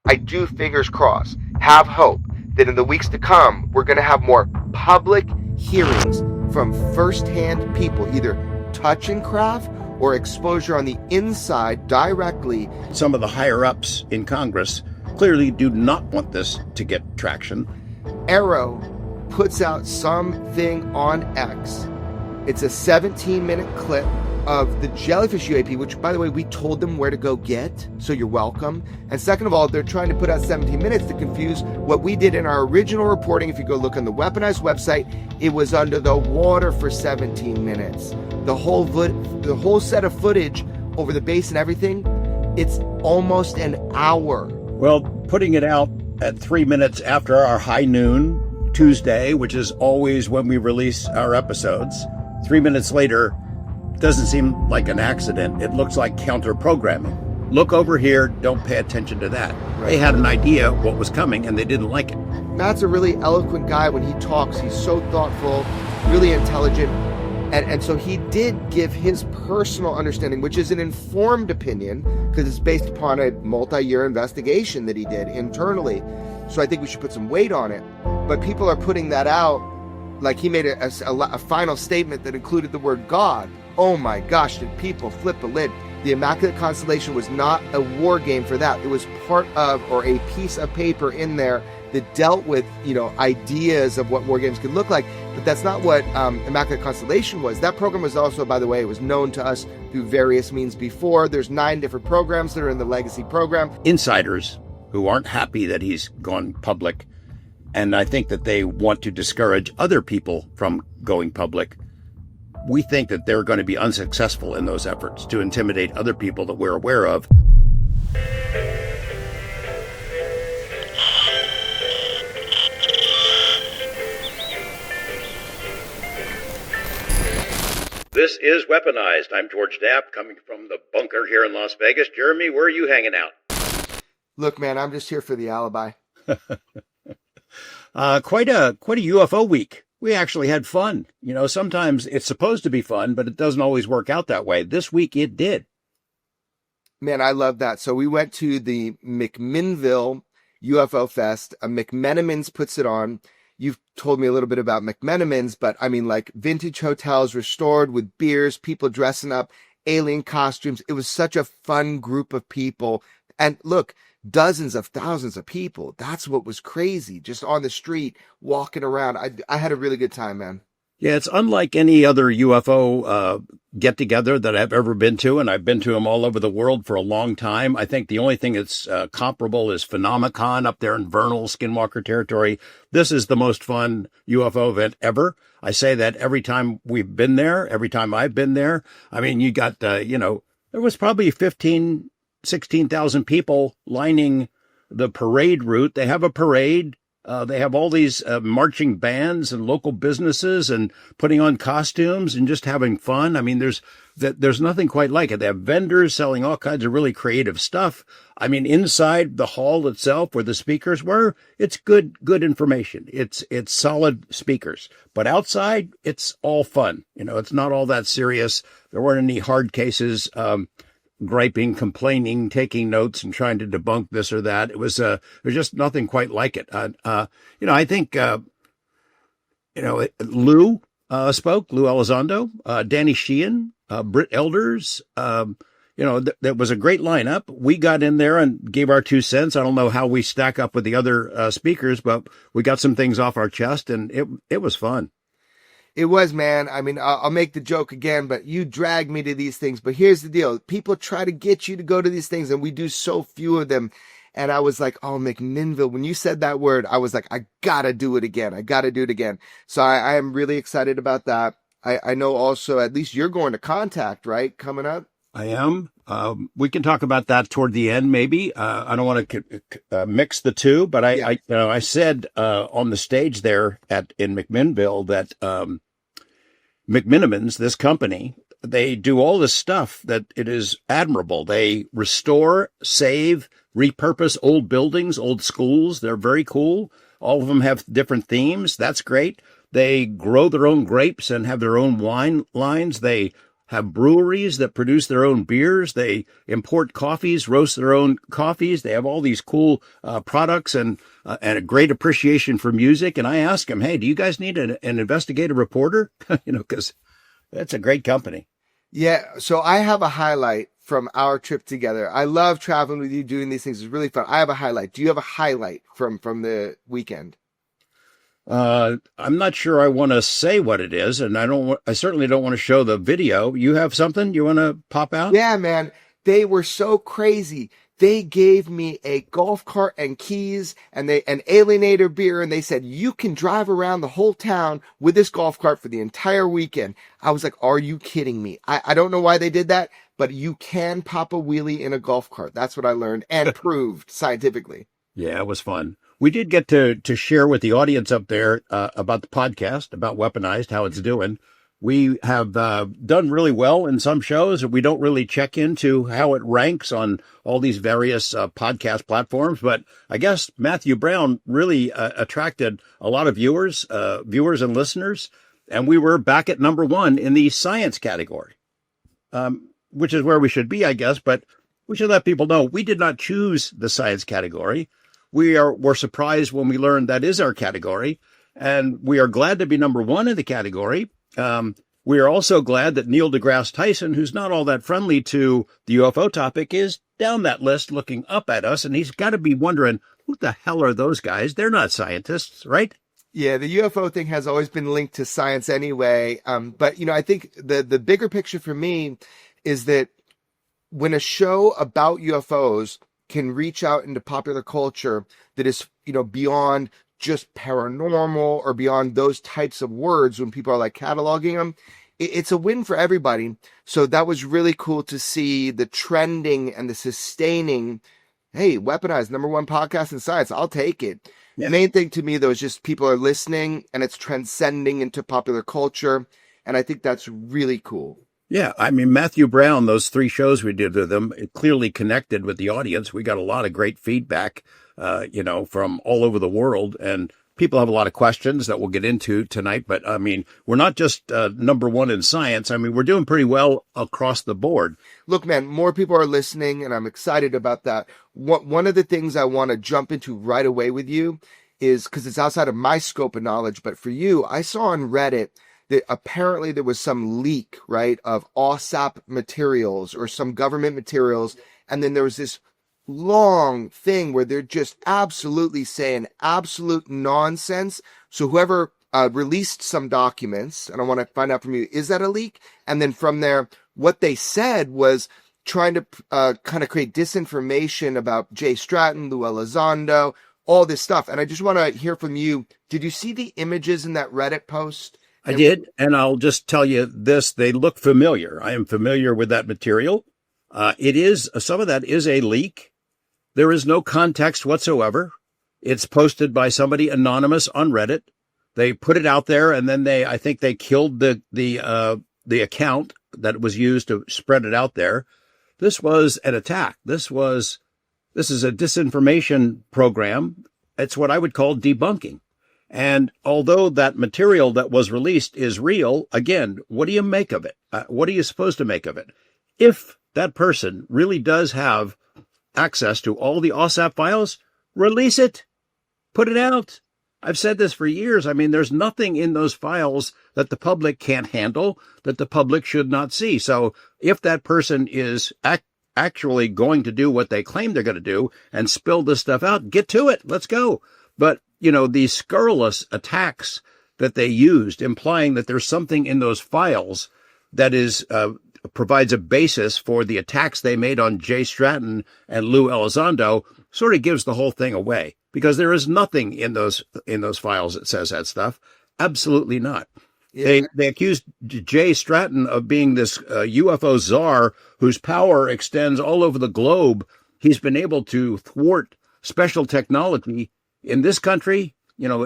I do, fingers crossed, have hope that in the weeks to come, we're going to have more public hearings from firsthand people, either touch and craft or exposure on the inside directly. Some of the higher ups in Congress clearly do not want this to get traction. Arrow puts out something on X. It's a 17-minute clip of the jellyfish UAP, which, by the way, we told them where to go get, so you're welcome. And second of all, they're trying to put out 17 minutes to confuse what we did in our original reporting. If you go look on the Weaponized website, it was under the water for 17 minutes. The whole set of footage over the base and everything, it's almost an hour. Well, putting it out at 3 minutes after our high noon Tuesday, which is always when we release our episodes, 3 minutes later doesn't seem like an accident. It looks like counter-programming. Look over here, don't pay attention to that. Right. They had an idea what was coming and they didn't like it. Matt's a really eloquent guy when he talks. He's so thoughtful, really intelligent. And so he did give his personal understanding, which is an informed opinion, because it's based upon a multi-year investigation that he did internally. So I think we should put some weight on it. But people are putting that out like he made a final statement that included the word God. Oh my gosh, did people flip a lid? The Immaculate Constellation was not a war game for that. It was part of, or a piece of paper in there that dealt with, ideas of what war games could look like. But that's not what Immaculate Constellation was. That program was also, by the way, it was known to us through various means before. There's 9 different programs that are in the legacy program. Insiders who aren't happy that he's gone public, and I think that they want to discourage other people from going public. We think that they're going to be unsuccessful in those efforts to intimidate other people that we're aware of. This is Weaponized. I'm George Dapp, coming from the bunker here in Las Vegas. Jeremy, where are you hanging out? Look, man, I'm just here for the alibi. Quite a UFO week. We actually had fun. Sometimes it's supposed to be fun, but it doesn't always work out that way. This week it did. Man, I love that. So we went to the McMinnville UFO Fest. McMenamins puts it on. You've told me a little bit about McMenamins, but I mean, like vintage hotels restored with beers, people dressing up, alien costumes. It was such a fun group of people. And look, dozens of thousands of people. That's what was crazy. Just on the street, walking around. I had a really good time, man. Yeah, it's unlike any other UFO get-together that I've ever been to, and I've been to them all over the world for a long time. I think the only thing that's comparable is Phenomicon up there in Vernal, Skinwalker territory. This is the most fun UFO event ever. I say that every time we've been there, every time I've been there. I mean, you got, there was probably 16,000 people lining the parade route. They have a parade. They have all these marching bands and local businesses and putting on costumes and just having fun. I mean, there's nothing quite like it. They have vendors selling all kinds of really creative stuff. I mean, inside the hall itself where the speakers were, it's good information. It's solid speakers. But outside, it's all fun. It's not all that serious. There weren't any hard cases. Griping, complaining, taking notes, and trying to debunk this or that. It was there's just nothing quite like it. I think Lou spoke, Lou Elizondo, Danny Sheehan, Britt Elders. That was a great lineup. We got in there and gave our 2 cents. I don't know how we stack up with the other speakers, but we got some things off our chest, and it was fun. It was, man. I mean, I'll make the joke again, but you dragged me to these things. But here's the deal. People try to get you to go to these things, and we do so few of them. And I was like, oh, McMinnville. When you said that word, I was like, I got to do it again. I got to do it again. So I am really excited about that. I know also, at least you're going to Contact, right? Coming up. I am. We can talk about that toward the end, maybe. I don't want to mix the two, but I said on the stage there in McMinnville that McMenamins, this company, they do all this stuff that it is admirable. They restore, save, repurpose old buildings, old schools. They're very cool. All of them have different themes. That's great. They grow their own grapes and have their own wine lines. They have breweries that produce their own beers. They import coffees, roast their own coffees. They have all these cool products and a great appreciation for music. And I asked them, hey, do you guys need an investigative reporter? Because that's a great company. Yeah. So I have a highlight from our trip together. I love traveling with you, doing these things. It's really fun. I have a highlight. Do you have a highlight from the weekend? I'm not sure I want to say what it is, and I certainly don't want to show the video. You have something you want to pop out? Yeah, man. They were so crazy. They gave me a golf cart and keys and an alienator beer, and they said, you can drive around the whole town with this golf cart for the entire weekend. I was like, are you kidding me? I don't know why they did that, but you can pop a wheelie in a golf cart. That's what I learned and proved scientifically. Yeah, it was fun. We did get to share with the audience up there about the podcast, about Weaponized, how it's doing. We have done really well in some shows. We don't really check into how it ranks on all these various podcast platforms. But I guess Matthew Brown really attracted a lot of viewers and listeners. And we were back at number 1 in the science category, which is where we should be, I guess. But we should let people know we did not choose the science category. We're surprised when we learned that is our category, and we are glad to be number 1 in the category. We are also glad that Neil deGrasse Tyson, who's not all that friendly to the UFO topic, is down that list looking up at us, and he's got to be wondering, who the hell are those guys? They're not scientists, right? Yeah, the UFO thing has always been linked to science anyway. But, I think the bigger picture for me is that when a show about UFOs can reach out into popular culture that is, beyond just paranormal or beyond those types of words, when people are like cataloging them, it's a win for everybody. So that was really cool to see the trending and the sustaining. Hey, Weaponized, number 1 podcast in science. I'll take it. Yeah. The main thing to me, though, is just people are listening and it's transcending into popular culture. And I think that's really cool. Yeah, I mean, Matthew Brown, those 3 shows we did with him, it clearly connected with the audience. We got a lot of great feedback, from all over the world. And people have a lot of questions that we'll get into tonight. But, I mean, we're not just number 1 in science. I mean, we're doing pretty well across the board. Look, man, more people are listening, and I'm excited about that. One of the things I want to jump into right away with you is, because it's outside of my scope of knowledge, but for you, I saw on Reddit that apparently there was some leak, right, of OSAP materials or some government materials. And then there was this long thing where they're just absolutely saying absolute nonsense. So whoever released some documents, and I want to find out from you, is that a leak? And then from there, what they said was trying to kind of create disinformation about Jay Stratton, Lou Elizondo, all this stuff. And I just want to hear from you. Did you see the images in that Reddit post? I did, and I'll just tell you this, they look familiar. I am familiar with that material. Some of that is a leak. There is no context whatsoever. It's posted by somebody anonymous on Reddit. They put it out there, and then I think they killed the account that was used to spread it out there. This was an attack. This is a disinformation program. It's what I would call debunking. And although that material that was released is real, again, what do you make of it? What are you supposed to make of it? If that person really does have access to all the OSAP files, release it. Put it out. I've said this for years. I mean, there's nothing in those files that the public can't handle, that the public should not see. So if that person is actually going to do what they claim they're going to do and spill this stuff out, get to it. Let's go. But these scurrilous attacks that they used, implying that there's something in those files that provides a basis for the attacks they made on Jay Stratton and Lou Elizondo, sort of gives the whole thing away, because there is nothing in those files that says that stuff. Absolutely not. Yeah. They accused Jay Stratton of being this UFO czar whose power extends all over the globe. He's been able to thwart special technology in this country,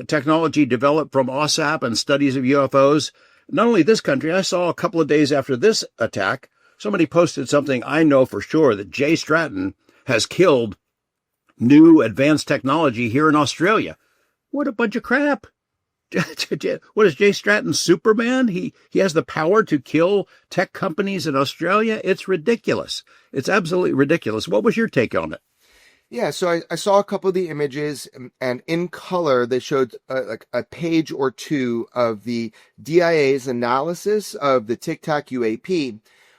technology developed from OSAP and studies of UFOs. Not only this country, I saw a couple of days after this attack, somebody posted something I know for sure that Jay Stratton has killed new advanced technology here in Australia. What a bunch of crap. What is Jay Stratton, Superman? He has the power to kill tech companies in Australia. It's ridiculous. It's absolutely ridiculous. What was your take on it? Yeah, so I saw a couple of the images, and in color, they showed like a page or two of the DIA's analysis of the Tic Tac UAP.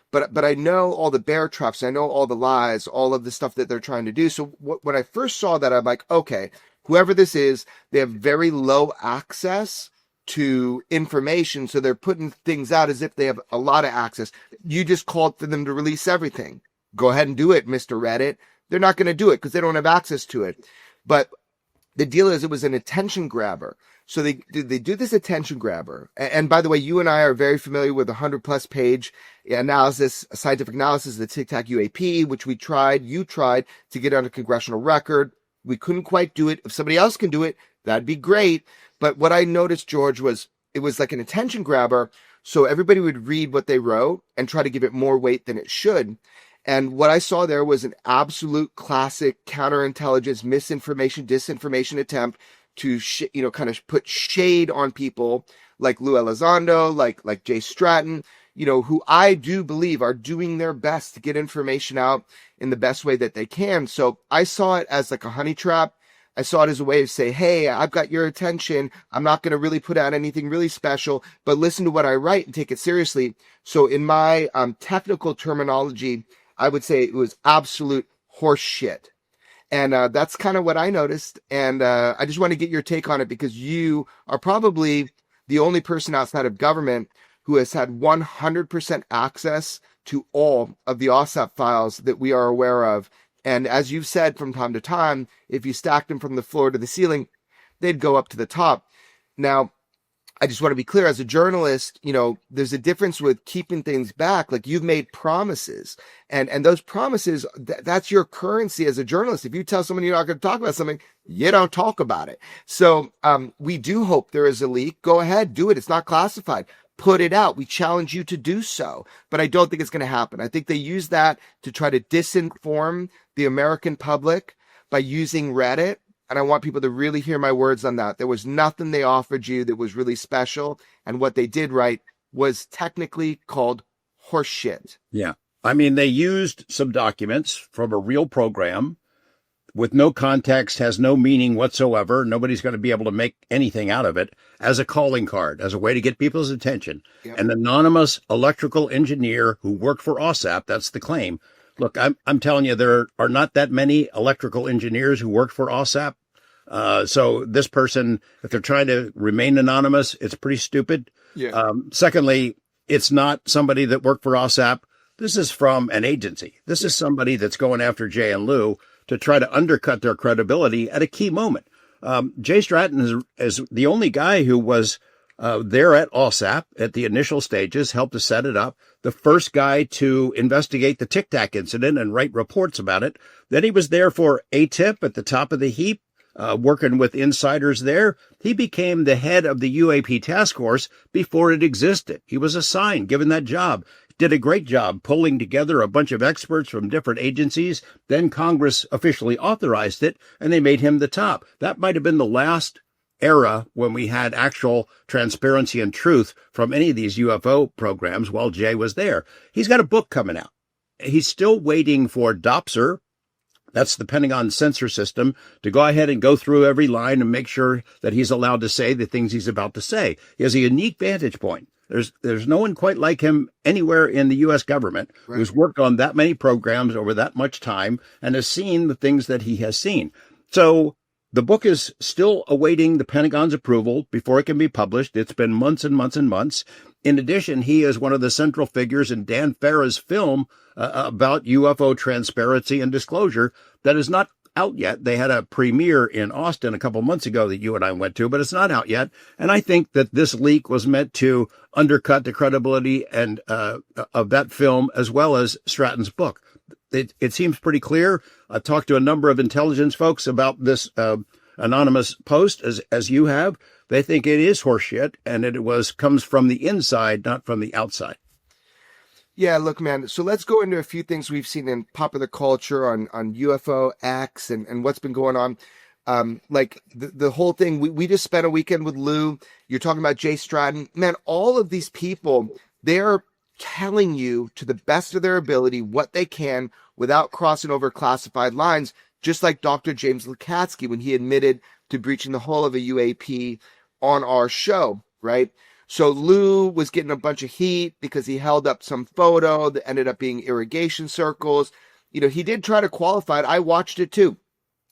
But I know all the bear traps, I know all the lies, all of the stuff that they're trying to do. So when I first saw that, I'm like, okay, whoever this is, they have very low access to information. So they're putting things out as if they have a lot of access. You just called for them to release everything. Go ahead and do it, Mr. Reddit. They're not going to do it because they don't have access to it. But the deal is, it was an attention grabber. So they do this attention grabber. And by the way, you and I are very familiar with 100+ page analysis, scientific analysis of the Tic Tac UAP, which you tried to get on a congressional record. We couldn't quite do it. If somebody else can do it, that'd be great. But what I noticed, George, was it was like an attention grabber. So everybody would read what they wrote and try to give it more weight than it should. And what I saw there was an absolute classic counterintelligence, misinformation, disinformation attempt to, kind of put shade on people like Lou Elizondo, like Jay Stratton, who I do believe are doing their best to get information out in the best way that they can. So I saw it as like a honey trap. I saw it as a way to say, hey, I've got your attention. I'm not going to really put out anything really special, but listen to what I write and take it seriously. So in my technical terminology, I would say it was absolute horse shit. And that's kind of what I noticed. And I just want to get your take on it, because you are probably the only person outside of government who has had 100% access to all of the OSAP files that we are aware of. And as you've said from time to time, if you stacked them from the floor to the ceiling, they'd go up to the top. Now, I just want to be clear, as a journalist, there's a difference with keeping things back. Like, you've made promises, and those promises, that's your currency as a journalist. If you tell someone you're not going to talk about something, you don't talk about it. So we do hope there is a leak. Go ahead, do it. It's not classified. Put it out. We challenge you to do so. But I don't think it's going to happen. I think they use that to try to disinform the American public by using Reddit. And I want people to really hear my words on that. There was nothing they offered you that was really special. And what they did right was technically called horseshit. Yeah. I mean, they used some documents from a real program with no context, has no meaning whatsoever. Nobody's going to be able to make anything out of it, as a calling card, as a way to get people's attention. Yep. An anonymous electrical engineer who worked for OSAP, that's the claim. Look, I'm telling you, there are not that many electrical engineers who work for OSAP. So this person, if they're trying to remain anonymous, it's pretty stupid. Yeah. Secondly, it's not somebody that worked for OSAP. This is from an agency. This is somebody that's going after Jay and Lou to try to undercut their credibility at a key moment. Jay Stratton is the only guy who was there at OSAP at the initial stages, helped to set it up. The first guy to investigate the Tic Tac incident and write reports about it. Then he was there for ATIP at the top of the heap, working with insiders there. He became the head of the UAP task force before it existed. He was assigned, given that job. Did a great job pulling together a bunch of experts from different agencies. Then Congress officially authorized it, and they made him the top. That might have been the last era when we had actual transparency and truth from any of these UFO programs while Jay was there. He's got a book coming out. He's still waiting for DOPSR, that's the Pentagon censor system, to go ahead and go through every line and make sure that he's allowed to say the things he's about to say. He has a unique vantage point. There's no one quite like him anywhere in the U.S. government who's worked on that many programs over that much time and has seen the things that he has seen. So the book is still awaiting the Pentagon's approval before it can be published. It's been months and months and months. In addition, he is one of the central figures in Dan Farah's film about UFO transparency and disclosure that is not out yet. They had a premiere in Austin a couple months ago that you and I went to, but it's not out yet. And I think that this leak was meant to undercut the credibility and of that film as well as Stratton's book. It seems pretty clear. I've talked to a number of intelligence folks about this anonymous post, as you have. They think it is horseshit, and comes from the inside, not from the outside. Yeah, look, man. So let's go into a few things we've seen in popular culture on UFO X and what's been going on. Like the whole thing, we just spent a weekend with Lou. You're talking about Jay Stratton. Man, all of these people, they're telling you to the best of their ability what they can without crossing over classified lines, just like Dr. James Lukatsky when he admitted to breaching the hull of a UAP on our show, right? So Lou was getting a bunch of heat because he held up some photo that ended up being irrigation circles. He did try to qualify it. I watched it too.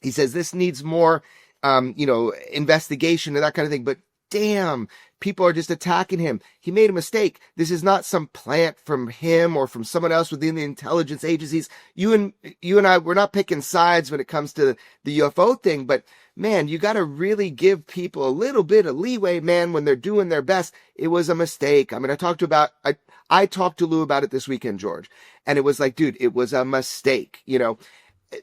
He says this needs more, investigation and that kind of thing. But damn, people are just attacking him. He made a mistake. This is not some plant from him or from someone else within the intelligence agencies. You and I, we're not picking sides when it comes to the UFO thing, but man, you got to really give people a little bit of leeway, man, when they're doing their best. It was a mistake. I mean, I talked to Lou about it this weekend, George, and it was like, dude, it was a mistake.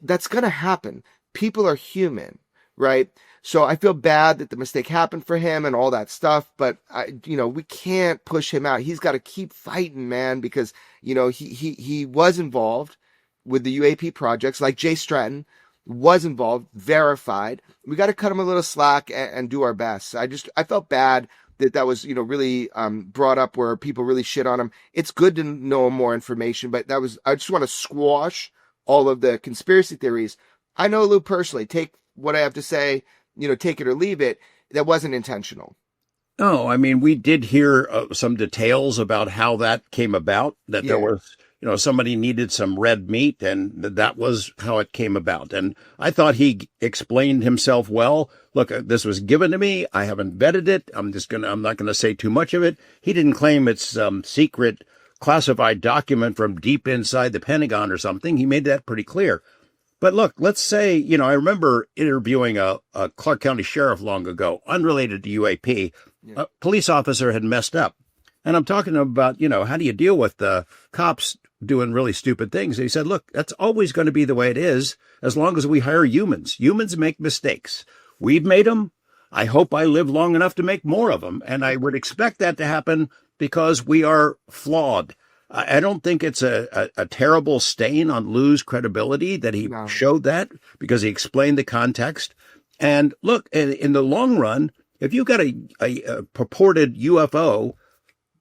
That's going to happen. People are human, right? So I feel bad that the mistake happened for him and all that stuff, but we can't push him out. He's got to keep fighting, man, because, he was involved with the UAP projects, like Jay Stratton was involved, verified. We got to cut him a little slack and do our best. I felt bad that was, really brought up where people really shit on him. It's good to know more information, but I just want to squash all of the conspiracy theories. I know Lou personally. Take what I have to say, take it or leave it. That wasn't intentional. No, I mean, we did hear some details about how that came about, that there was, somebody needed some red meat, and that was how it came about. And I thought he explained himself well. Look, this was given to me. I haven't vetted it. I'm not going to say too much of it. He didn't claim it's some secret classified document from deep inside the Pentagon or something. He made that pretty clear. But look, let's say, I remember interviewing a Clark County sheriff long ago, unrelated to UAP. Yeah. A police officer had messed up. And I'm talking about, how do you deal with the cops doing really stupid things? And he said, look, that's always going to be the way it is as long as we hire humans. Humans make mistakes. We've made them. I hope I live long enough to make more of them. And I would expect that to happen because we are flawed. I don't think it's a terrible stain on Lou's credibility that he showed that, because he explained the context. And look, in the long run, if you've got a purported UFO,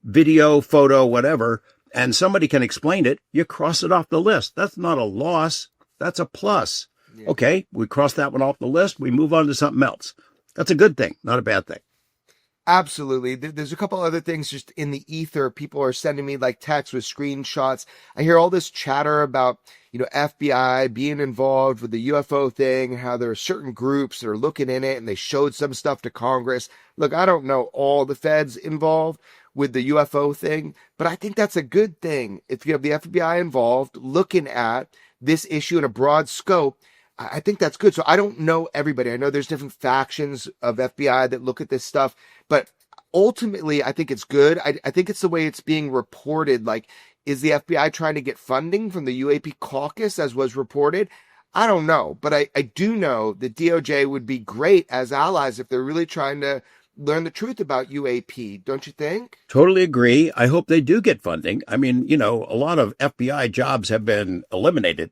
video, photo, whatever, and somebody can explain it, you cross it off the list. That's not a loss. That's a plus. Yeah. Okay, we cross that one off the list. We move on to something else. That's a good thing, not a bad thing. Absolutely. There's a couple other things just in the ether. People are sending me like texts with screenshots. I hear all this chatter about, FBI being involved with the UFO thing, how there are certain groups that are looking in it and they showed some stuff to Congress. Look, I don't know all the feds involved with the UFO thing, but I think that's a good thing. If you have the FBI involved looking at this issue in a broad scope, I think that's good. So I don't know everybody. I know there's different factions of FBI that look at this stuff, but ultimately I think it's good. I think it's the way it's being reported. Like, is the FBI trying to get funding from the UAP caucus as was reported? I don't know, but I do know that DOJ would be great as allies if they're really trying to learn the truth about UAP. Don't you think? Totally agree. I hope they do get funding. I mean, a lot of FBI jobs have been eliminated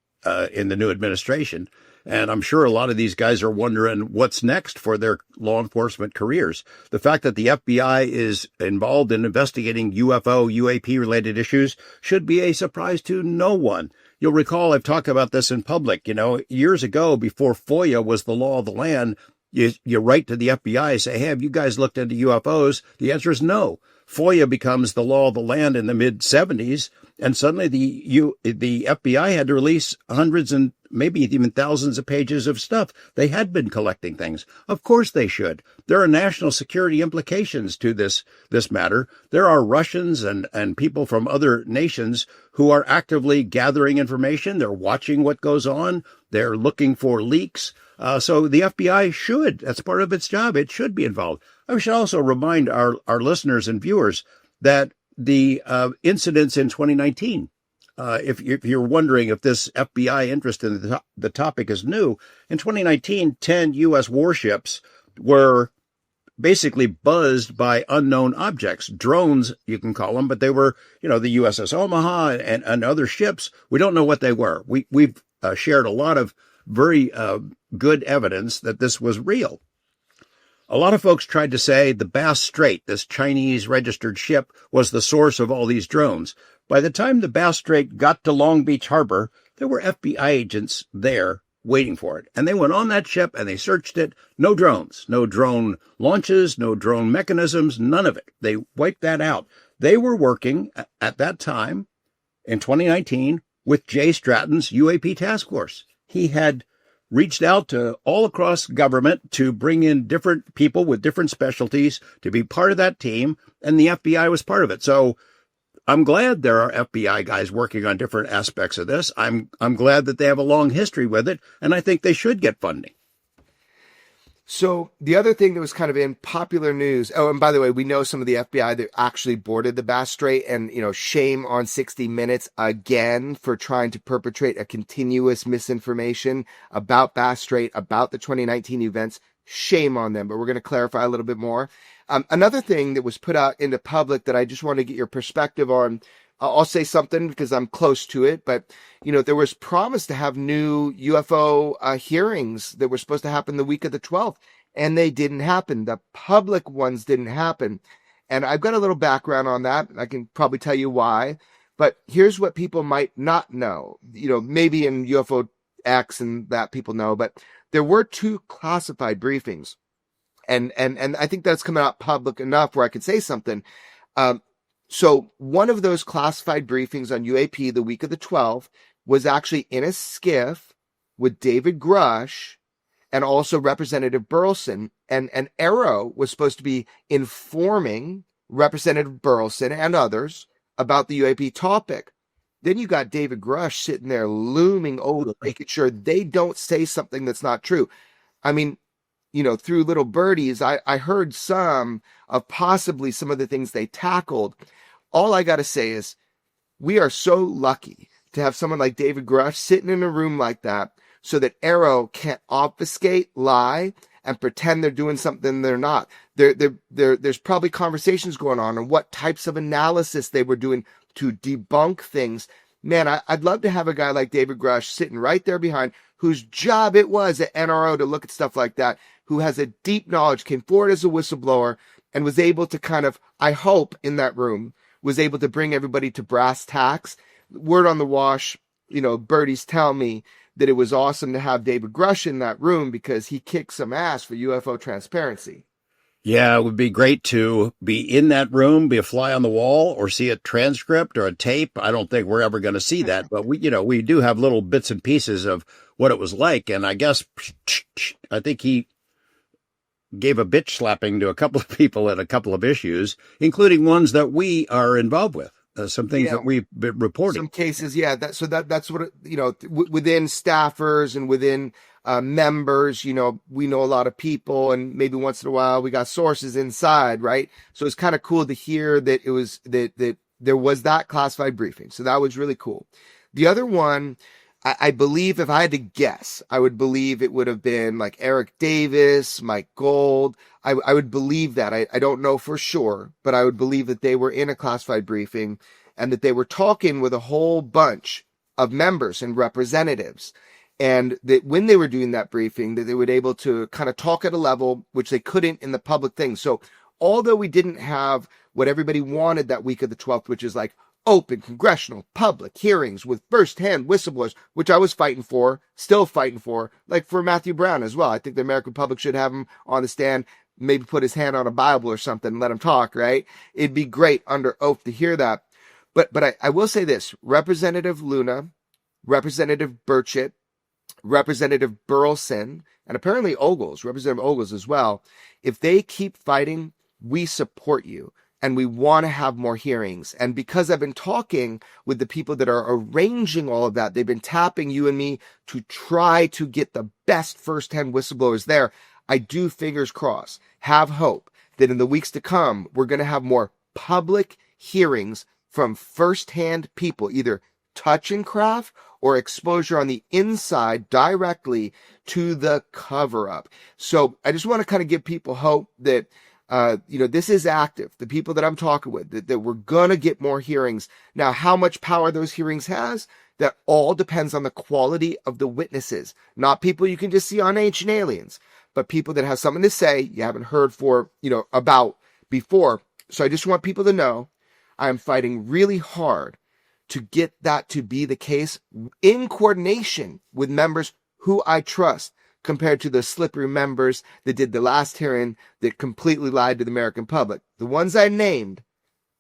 in the new administration. And I'm sure a lot of these guys are wondering what's next for their law enforcement careers. The fact that the FBI is involved in investigating UFO, UAP related issues should be a surprise to no one. You'll recall I've talked about this in public. Years ago, before FOIA was the law of the land, you write to the FBI and say, hey, have you guys looked into UFOs? The answer is no. FOIA becomes the law of the land in the mid-'70s, and suddenly the FBI had to release hundreds and maybe even thousands of pages of stuff. They had been collecting things. Of course they should. There are national security implications to this matter. There are Russians and people from other nations who are actively gathering information. They're watching what goes on. They're looking for leaks. So the FBI should, that's part of its job. It should be involved. I should also remind our listeners and viewers that the incidents in 2019, if you're wondering if this FBI interest in the topic is new, in 2019, 10 U.S. warships were basically buzzed by unknown objects, drones, you can call them, but they were, the USS Omaha and other ships. We don't know what they were. We've shared a lot of very good evidence that this was real. A lot of folks tried to say the Bass Strait, this Chinese registered ship, was the source of all these drones. By the time the Bass Strait got to Long Beach Harbor, there were FBI agents there waiting for it. And they went on that ship and they searched it. No drones, no drone launches, no drone mechanisms, none of it. They wiped that out. They were working at that time in 2019 with Jay Stratton's UAP task force. He had reached out to all across government to bring in different people with different specialties to be part of that team, and the FBI was part of it. So I'm glad there are FBI guys working on different aspects of this. I'm glad that they have a long history with it, and I think they should get funding. So the other thing that was kind of in popular news, oh, and by the way, we know some of the FBI that actually boarded the Bass Strait, and, shame on 60 Minutes again for trying to perpetrate a continuous misinformation about Bass Strait, about the 2019 events. Shame on them, but we're going to clarify a little bit more. Another thing that was put out in the public that I just want to get your perspective on, I'll say something because I'm close to it, but, there was promise to have new UFO hearings that were supposed to happen the week of the 12th, and they didn't happen. The public ones didn't happen. And I've got a little background on that. I can probably tell you why, but here's what people might not know. Maybe in UFO X and that people know, but there were 2 classified briefings. And I think that's coming out public enough where I could say something. So one of those classified briefings on UAP the week of the 12th was actually in a skiff with David Grusch and also Representative Burleson. And Arrow was supposed to be informing Representative Burleson and others about the UAP topic. Then you got David Grusch sitting there looming over, making sure they don't say something that's not true. I mean, through little birdies, I heard some of possibly some of the things they tackled. All I got to say is we are so lucky to have someone like David Grusch sitting in a room like that so that Arrow can't obfuscate, lie, and pretend they're doing something they're not. There's probably conversations going on what types of analysis they were doing to debunk things. Man, I'd love to have a guy like David Grusch sitting right there behind, whose job it was at NRO to look at stuff like that, who has a deep knowledge, came forward as a whistleblower, and was able to kind of, I hope, in that room, was able to bring everybody to brass tacks. Word on the wash, birdies tell me that it was awesome to have David Grusch in that room because he kicked some ass for UFO transparency. Yeah, it would be great to be in that room, be a fly on the wall, or see a transcript or a tape. I don't think we're ever going to see that, but we do have little bits and pieces of what it was like. And I guess, I think he gave a bitch slapping to a couple of people at a couple of issues, including ones that we are involved with. Some things that we've been reporting. Some cases, yeah. That's what, within staffers and within members, we know a lot of people, and maybe once in a while we got sources inside, right? So it's kind of cool to hear that it was that there was that classified briefing. So that was really cool. The other one, I believe, if I had to guess, I would believe it would have been like Eric Davis, Mike Gold. I would believe that. I don't know for sure, but I would believe that they were in a classified briefing and that they were talking with a whole bunch of members and representatives. And that when they were doing that briefing, that they were able to kind of talk at a level which they couldn't in the public thing. So although we didn't have what everybody wanted that week of the 12th, which is like open congressional public hearings with first-hand whistleblowers, which I was fighting for, still fighting for, like for Matthew Brown as well. I think the American public should have him on the stand, maybe put his hand on a Bible or something and let him talk, right? It'd be great under oath to hear that. But I will say this, Representative Luna, Representative Burchett, Representative Burleson, and apparently Ogles, Representative Ogles as well, if they keep fighting, we support you. And we want to have more hearings. And because I've been talking with the people that are arranging all of that, they've been tapping you and me to try to get the best firsthand whistleblowers there. I do, fingers crossed, have hope that in the weeks to come, we're going to have more public hearings from firsthand people, either touch and craft or exposure on the inside directly to the cover up. So I just want to kind of give people hope that This is active. The people that I'm talking with, that we're going to get more hearings. Now, how much power those hearings has, that all depends on the quality of the witnesses, not people you can just see on Ancient Aliens, but people that have something to say you haven't heard about before. So I just want people to know I am fighting really hard to get that to be the case in coordination with members who I trust, compared to the slippery members that did the last hearing that completely lied to the American public. The ones I named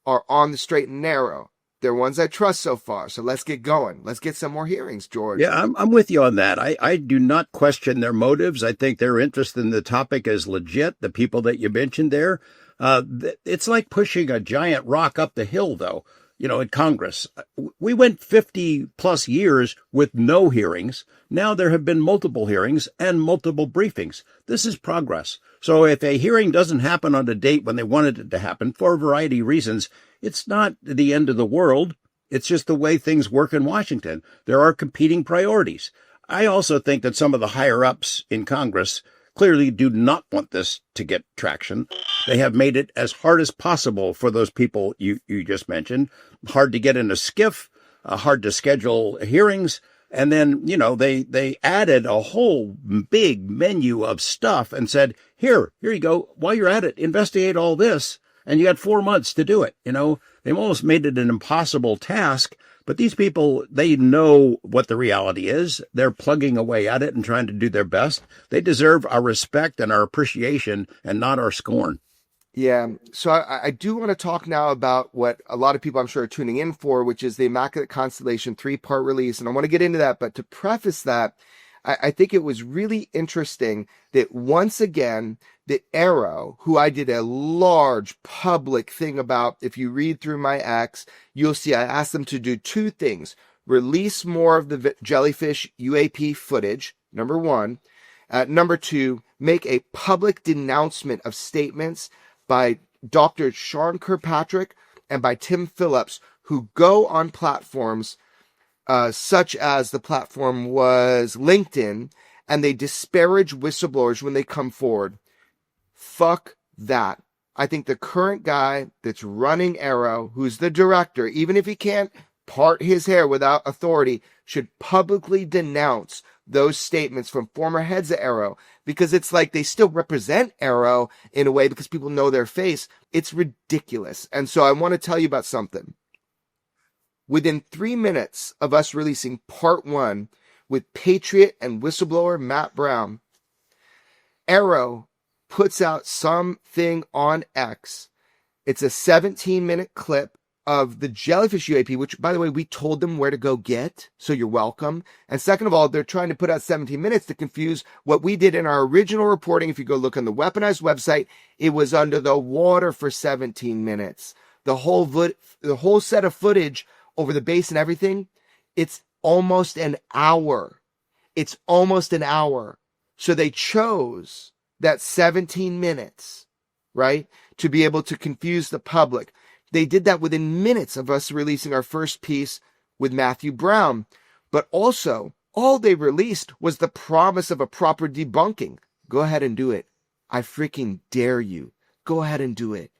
are on the straight and narrow. They're ones I trust so far. So let's get going. Let's get some more hearings, George. Yeah, I'm with you on that. I do not question their motives. I think their interest in the topic is legit. The people that you mentioned there, it's like pushing a giant rock up the hill, though. In Congress, we went 50 plus years with no hearings. Now there have been multiple hearings and multiple briefings. This is progress. So if a hearing doesn't happen on a date when they wanted it to happen for a variety of reasons, it's not the end of the world. It's just the way things work in Washington. There are competing priorities. I also think that some of the higher ups in Congress clearly do not want this to get traction. They have made it as hard as possible for those people you just mentioned. Hard to get in a skiff, hard to schedule hearings. And then, they added a whole big menu of stuff and said, here you go. While you're at it, investigate all this. And you got 4 months to do it. They've almost made it an impossible task. But these people, they know what the reality is. They're plugging away at it and trying to do their best. They deserve our respect and our appreciation and not our scorn. Yeah. So I do want to talk now about what a lot of people I'm sure are tuning in for, which is the Immaculate Constellation 3-part release. And I want to get into that. But to preface that, I think it was really interesting that once again, the Arrow, who I did a large public thing about, if you read through my X, you'll see I asked them to do two things. Release more of the jellyfish UAP footage, number one. Number two, make a public denouncement of statements by Dr. Sean Kirkpatrick and by Tim Phillips, who go on platforms such as the platform was LinkedIn, and they disparage whistleblowers when they come forward. Fuck that. I think the current guy that's running Arrow, who's the director, even if he can't part his hair without authority, should publicly denounce those statements from former heads of Arrow, because it's like they still represent Arrow in a way because people know their face. It's ridiculous. And so I want to tell you about something. Within 3 minutes of us releasing part 1 with Patriot and whistleblower Matt Brown, Arrow puts out something on X. It's a 17-minute clip of the jellyfish UAP, which, by the way, we told them where to go get, so you're welcome. And second of all, they're trying to put out 17 minutes to confuse what we did in our original reporting. If you go look on the Weaponized website, it was under the water for 17 minutes. The whole set of footage over the base and everything, it's almost an hour. It's almost an hour. So they chose that 17 minutes, right, to be able to confuse the public. They did that within minutes of us releasing our first piece with Matthew Brown. But also, all they released was the promise of a proper debunking. Go ahead and do it. I freaking dare you. Go ahead and do it.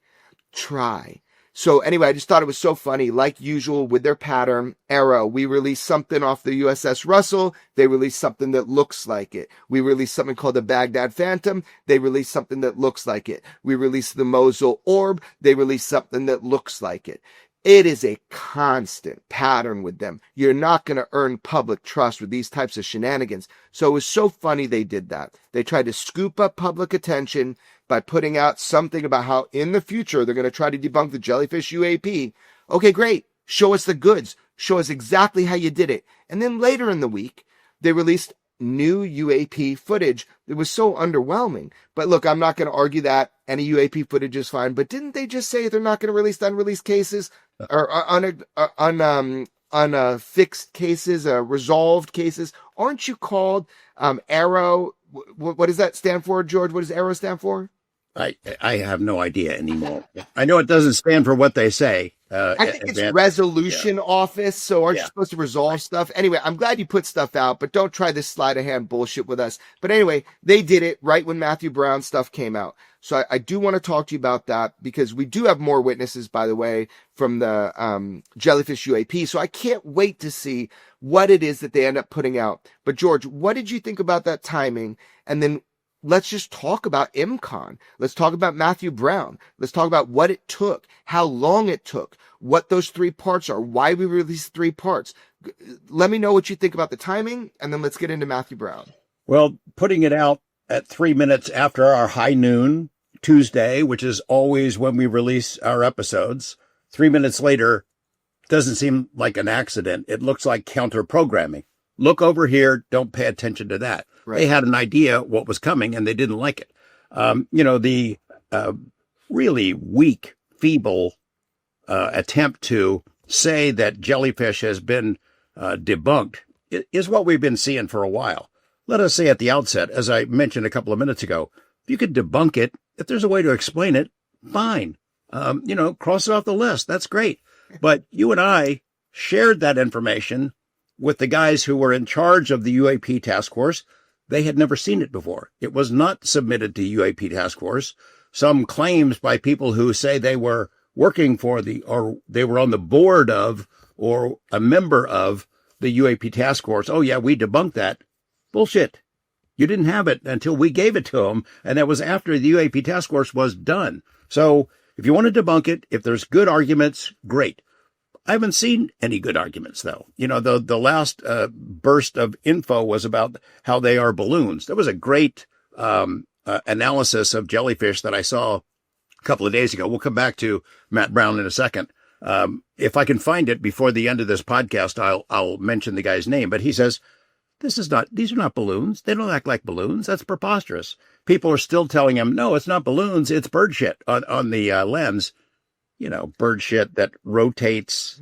Try. So anyway, I just thought it was so funny. Like usual with their pattern, Arrow, we released something off the USS Russell. They released something that looks like it. We released something called the Baghdad Phantom. They released something that looks like it. We released the Mosul Orb. They released something that looks like it. It is a constant pattern with them. You're not going to earn public trust with these types of shenanigans. So it was so funny they did that. They tried to scoop up public attention by putting out something about how in the future they're going to try to debunk the jellyfish UAP. Okay, great. Show us the goods. Show us exactly how you did it. And then later in the week, they released new UAP footage. It was so underwhelming. But look, I'm not going to argue that any UAP footage is fine. But didn't they just say they're not going to release the unreleased cases or unfixed cases, resolved cases? Aren't you called Arrow? What does that stand for, George? What does Arrow stand for? I have no idea anymore. I know it doesn't stand for what they say. I think it's advanced. resolution office. So aren't you Yeah. supposed to resolve stuff? Anyway, I'm glad you put stuff out, but don't try this sleight of hand bullshit with us. But anyway, they did it right when Matthew Brown stuff came out. So I do want to talk to you about that because we do have more witnesses, by the way, from the jellyfish UAP. So I can't wait to see what it is that they end up putting out. But George, what did you think about that timing? And then let's just talk about IMCON. Let's talk about Matthew Brown. Let's talk about what it took, how long it took, what those 3 parts are, why we released 3 parts. Let me know what you think about the timing, and then let's get into Matthew Brown. Well, putting it out at 3 minutes after our high noon Tuesday, which is always when we release our episodes, 3 minutes later doesn't seem like an accident. It looks like counter programming. Look over here. Don't pay attention to that. Right. They had an idea what was coming and they didn't like it. The really weak, feeble attempt to say that jellyfish has been debunked is what we've been seeing for a while. Let us say at the outset, as I mentioned a couple of minutes ago, if you could debunk it, if there's a way to explain it, fine. Cross it off the list. That's great. But you and I shared that information with the guys who were in charge of the UAP task force. They had never seen it before. It was not submitted to UAP task force. Some claims by people who say they were working for or they were on the board of, or a member of the UAP task force. Oh yeah, we debunked that. Bullshit. You didn't have it until we gave it to them. And that was after the UAP task force was done. So if you want to debunk it, if there's good arguments, great. I haven't seen any good arguments, though. The last burst of info was about how they are balloons. There was a great analysis of jellyfish that I saw a couple of days ago. We'll come back to Matt Brown in a second. If I can find it before the end of this podcast, I'll mention the guy's name. But he says, these are not balloons. They don't act like balloons. That's preposterous. People are still telling him, no, it's not balloons. It's bird shit on the lens. Bird shit that rotates,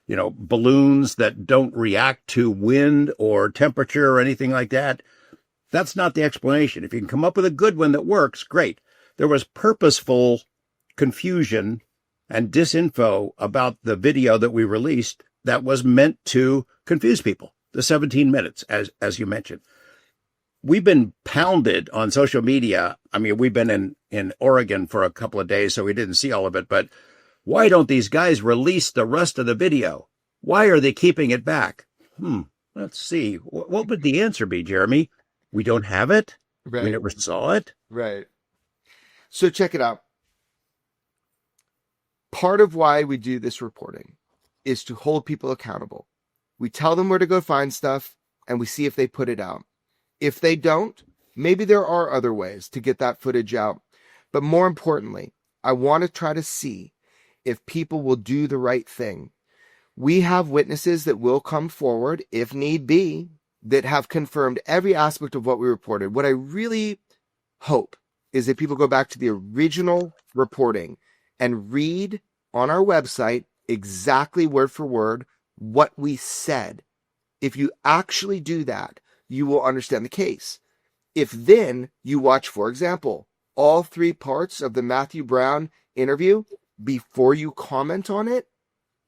balloons that don't react to wind or temperature or anything like that. That's not the explanation. If you can come up with a good one that works, great. There was purposeful confusion and disinfo about the video that we released that was meant to confuse people. The 17 minutes, as you mentioned. We've been pounded on social media. I mean, we've been in Oregon for a couple of days, so we didn't see all of it. But why don't these guys release the rest of the video? Why are they keeping it back? Let's see. What would the answer be, Jeremy? We don't have it? Right. We never saw it? Right. So check it out. Part of why we do this reporting is to hold people accountable. We tell them where to go find stuff, and we see if they put it out. If they don't, maybe there are other ways to get that footage out. But more importantly, I want to try to see if people will do the right thing. We have witnesses that will come forward, if need be, that have confirmed every aspect of what we reported. What I really hope is that people go back to the original reporting and read on our website exactly word for word what we said. If you actually do that, you will understand the case. If then you watch, for example, all 3 parts of the Matthew Brown interview before you comment on it,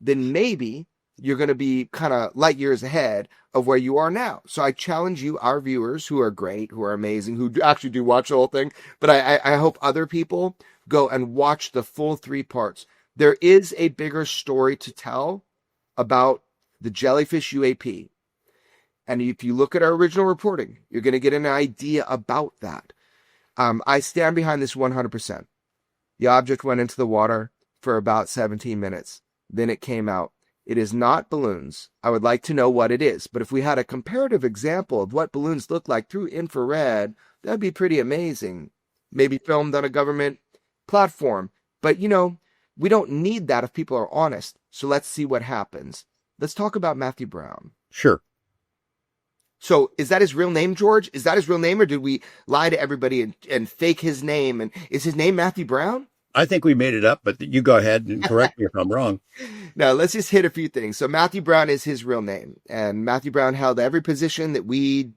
then maybe you're going to be kind of light years ahead of where you are now. So I challenge you, our viewers, who are great, who are amazing, who actually do watch the whole thing, but I hope other people go and watch the full 3 parts. There is a bigger story to tell about the jellyfish UAP. And if you look at our original reporting, you're going to get an idea about that. I stand behind this 100%. The object went into the water for about 17 minutes. Then it came out. It is not balloons. I would like to know what it is. But if we had a comparative example of what balloons look like through infrared, that'd be pretty amazing. Maybe filmed on a government platform. But, we don't need that if people are honest. So let's see what happens. Let's talk about Matthew Brown. Sure. So is that his real name, George? Is that his real name, or did we lie to everybody and fake his name? And is his name Matthew Brown? I think we made it up, but you go ahead and correct me if I'm wrong. Now, let's just hit a few things. So Matthew Brown is his real name, and Matthew Brown held every position that we,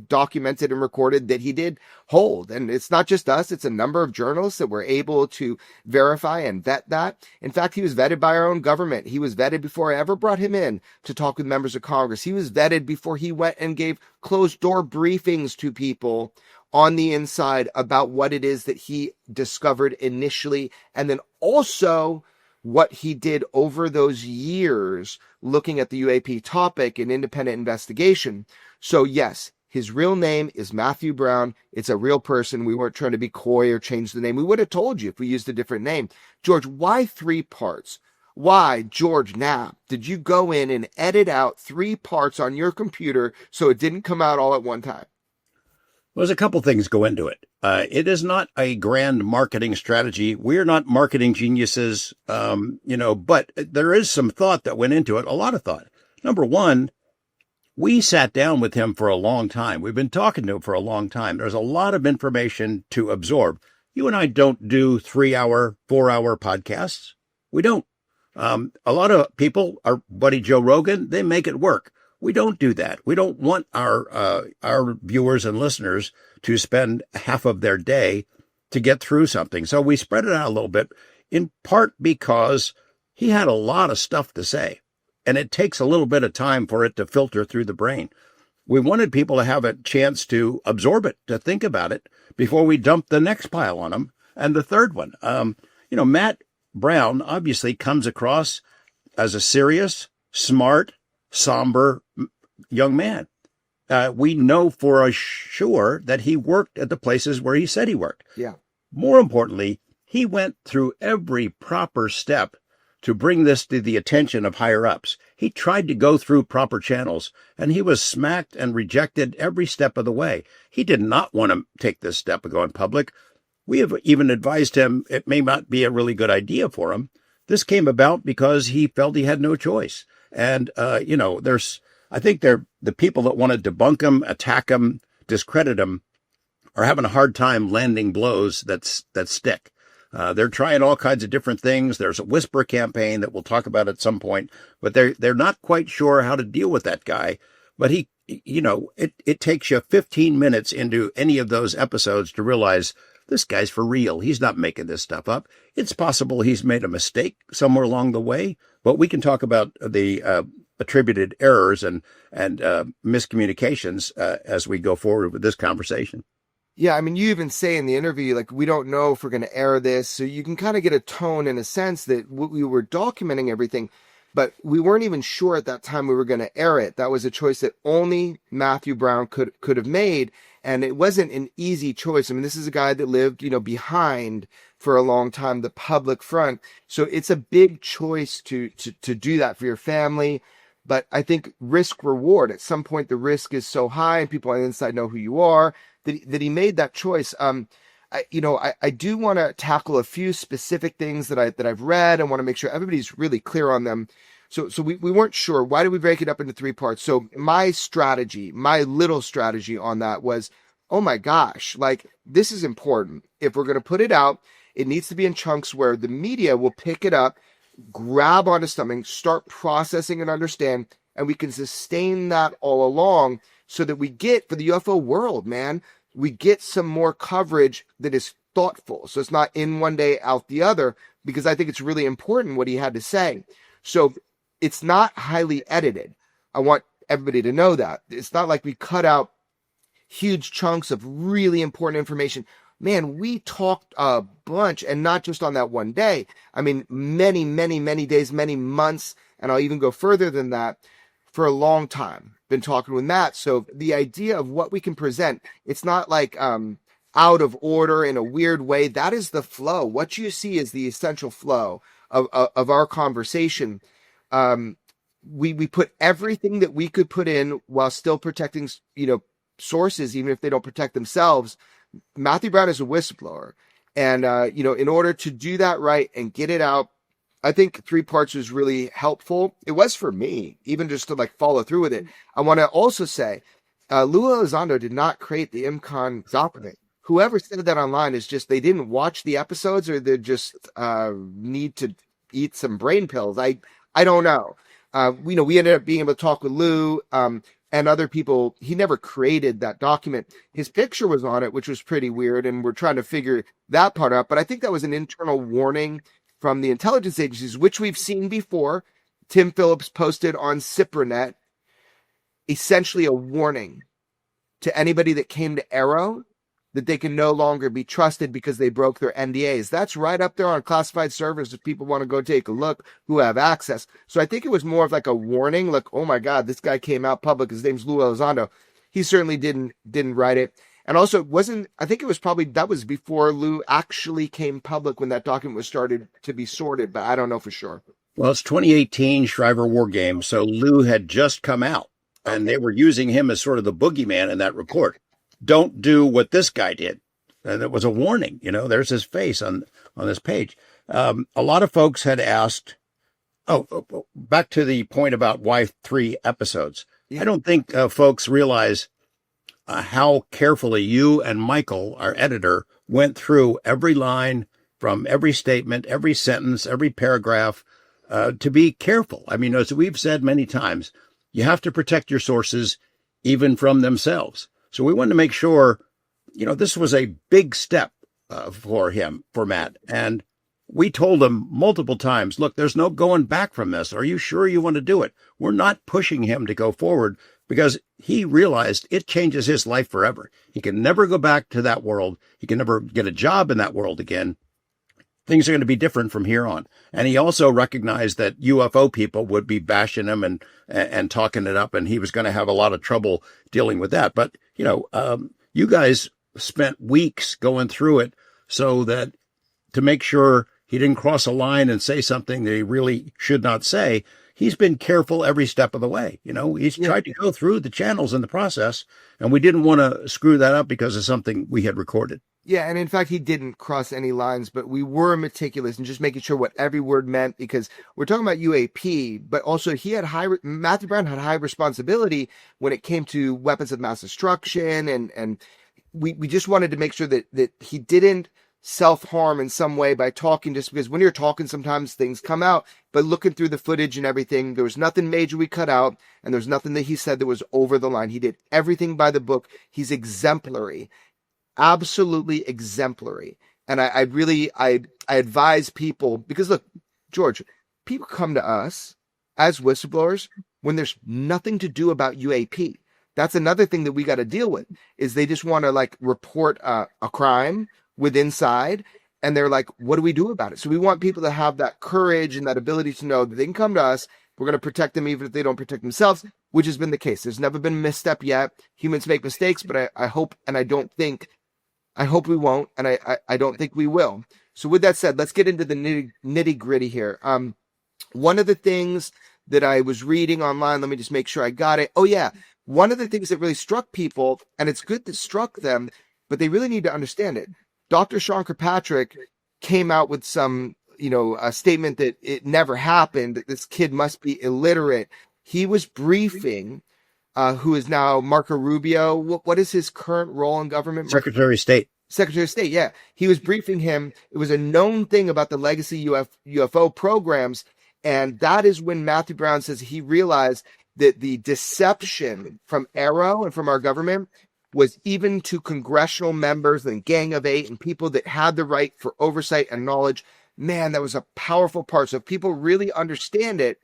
documented and recorded that he did hold. And it's not just us, it's a number of journalists that were able to verify and vet that. In fact, he was vetted by our own government. He was vetted before I ever brought him in to talk with members of Congress. He was vetted before he went and gave closed door briefings to people on the inside about what it is that he discovered initially, and then also what he did over those years looking at the UAP topic in independent investigation. So yes, his real name is Matthew Brown. It's a real person. We weren't trying to be coy or change the name. We would have told you if we used a different name. George, why 3 parts? Why, George Knapp, did you go in and edit out 3 parts on your computer so it didn't come out all at one time? Well, there's a couple things go into it. It is not a grand marketing strategy. We're not marketing geniuses, but there is some thought that went into it, a lot of thought. Number one, we sat down with him for a long time. We've been talking to him for a long time. There's a lot of information to absorb. You and I don't do 3-hour, 4-hour podcasts. We don't. A lot of people, our buddy Joe Rogan, they make it work. We don't do that. We don't want our viewers and listeners to spend half of their day to get through something. So we spread it out a little bit, in part because he had a lot of stuff to say, and it takes a little bit of time for it to filter through the brain. We wanted people to have a chance to absorb it, to think about it before we dump the next pile on them. And the third one, Matt Brown obviously comes across as a serious, smart, somber young man. We know for sure that he worked at the places where he said he worked. Yeah. More importantly, he went through every proper step to bring this to the attention of higher ups. He tried to go through proper channels, and he was smacked and rejected every step of the way. He did not want to take this step of going public. We have even advised him it may not be a really good idea for him. This came about because he felt he had no choice. And, I think the people that want to debunk him, attack him, discredit him are having a hard time landing blows that stick. They're trying all kinds of different things. There's a whisper campaign that we'll talk about at some point, but they're not quite sure how to deal with that guy. But it takes you 15 minutes into any of those episodes to realize this guy's for real. He's not making this stuff up. It's possible he's made a mistake somewhere along the way, but we can talk about the attributed errors and miscommunications as we go forward with this conversation. Yeah, I mean, you even say in the interview, like, we don't know if we're going to air this. So you can kind of get a tone in a sense that we were documenting everything, but we weren't even sure at that time we were going to air it. That was a choice that only Matthew Brown could have made. And it wasn't an easy choice. I mean, this is a guy that lived, behind for a long time, the public front. So it's a big choice to do that for your family. But I think risk reward, at some point, the risk is so high and people on the inside know who you are that he made that choice. I do want to tackle a few specific things that I've read and want to make sure everybody's really clear on them. So we weren't sure. Why did we break it up into 3 parts? So my little strategy on that was, oh my gosh, like, this is important. If we're going to put it out, it needs to be in chunks where the media will pick it up, grab onto something, start processing and understand, and we can sustain that all along so that we get, for the UFO world, man, we get some more coverage that is thoughtful. So it's not in one day, out the other, because I think it's really important what he had to say. So it's not highly edited. I want everybody to know that. It's not like we cut out huge chunks of really important information. Man, we talked a bunch, and not just on that one day. I mean, many, many, many days, many months, and I'll even go further than that, for a long time. Been talking with Matt. So the idea of what we can present, it's not like out of order in a weird way. That is the flow. What you see is the essential flow of our conversation. We put everything that we could put in while still protecting, sources, even if they don't protect themselves. Matthew Brown is a whistleblower. And, in order to do that right and get it out, I think 3 parts was really helpful. It was for me, even just to follow through with it. I want to also say, Lou Elizondo did not create the IMCON document. whoever said that online is just, they didn't watch the episodes, or they just need to eat some brain pills. I don't know. We ended up being able to talk with Lou and other people. He never created that document. His picture was on it, which was pretty weird, and we're trying to figure that part out. But I think that was an internal warning from the intelligence agencies, which we've seen before. Tim Phillips posted on Cypranet essentially a warning to anybody that came to Arrow that they can no longer be trusted because they broke their NDAs. That's right up there on classified servers if people want to go take a look who have access. So I think it was more of like a warning, like, oh my God, this guy came out public. His name's Lou Elizondo. He certainly didn't write it. And also I think it was probably, that was before Lou actually came public when that document was started to be sorted, but I don't know for sure. Well, it's 2018 Shriver War Games, so Lou had just come out, and they were using him as sort of the boogeyman in that report. Don't do what this guy did. And it was a warning, there's his face on this page. A lot of folks had asked, back to the point about why 3 episodes. Yeah. I don't think folks realize how carefully you and Michael, our editor, went through every line from every statement, every sentence, every paragraph, to be careful. I mean, as we've said many times, you have to protect your sources even from themselves. So we wanted to make sure, this was a big step for Matt. And we told him multiple times, look, there's no going back from this. Are you sure you want to do it? We're not pushing him to go forward because he realized it changes his life forever. He can never go back to that world. He can never get a job in that world again. Things are going to be different from here on. And he also recognized that UFO people would be bashing him and talking it up, and he was going to have a lot of trouble dealing with that. But, you guys spent weeks going through it so that to make sure he didn't cross a line and say something that he really should not say. He's been careful every step of the way. He's tried to go through the channels in the process, and we didn't want to screw that up because of something we had recorded. Yeah, and in fact, he didn't cross any lines, but we were meticulous in just making sure what every word meant, because we're talking about UAP, but also Matthew Brown had high responsibility when it came to weapons of mass destruction, and we just wanted to make sure that he didn't self-harm in some way by talking, just because when you're talking, sometimes things come out, but looking through the footage and everything, there was nothing major we cut out, and there's nothing that he said that was over the line. He did everything by the book. He's exemplary. Absolutely exemplary. And I advise people, because look, George, people come to us as whistleblowers when there's nothing to do about UAP. That's another thing that we got to deal with, is they just want to report a crime with inside, and they're like, what do we do about it? So we want people to have that courage and that ability to know that they can come to us. We're going to protect them even if they don't protect themselves, which has been the case. There's never been a misstep yet. Humans make mistakes, but I hope, and I hope we won't, and I don't think we will. So with that said, let's get into the nitty gritty here. One of the things that I was reading online, let me just make sure I got it. Oh yeah. One of the things that really struck people, and it's good that struck them, but they really need to understand it. Dr. Sean Kirkpatrick came out with some, a statement that it never happened, that this kid must be illiterate. He was briefing who is now Marco Rubio. What is his current role in government? Secretary of State. Secretary of State, yeah. He was briefing him. It was a known thing about the legacy UFO programs, and that is when Matthew Brown says he realized that the deception from Arrow and from our government was even to congressional members and Gang of Eight and people that had the right for oversight and knowledge. Man, that was a powerful part. So if people really understand it,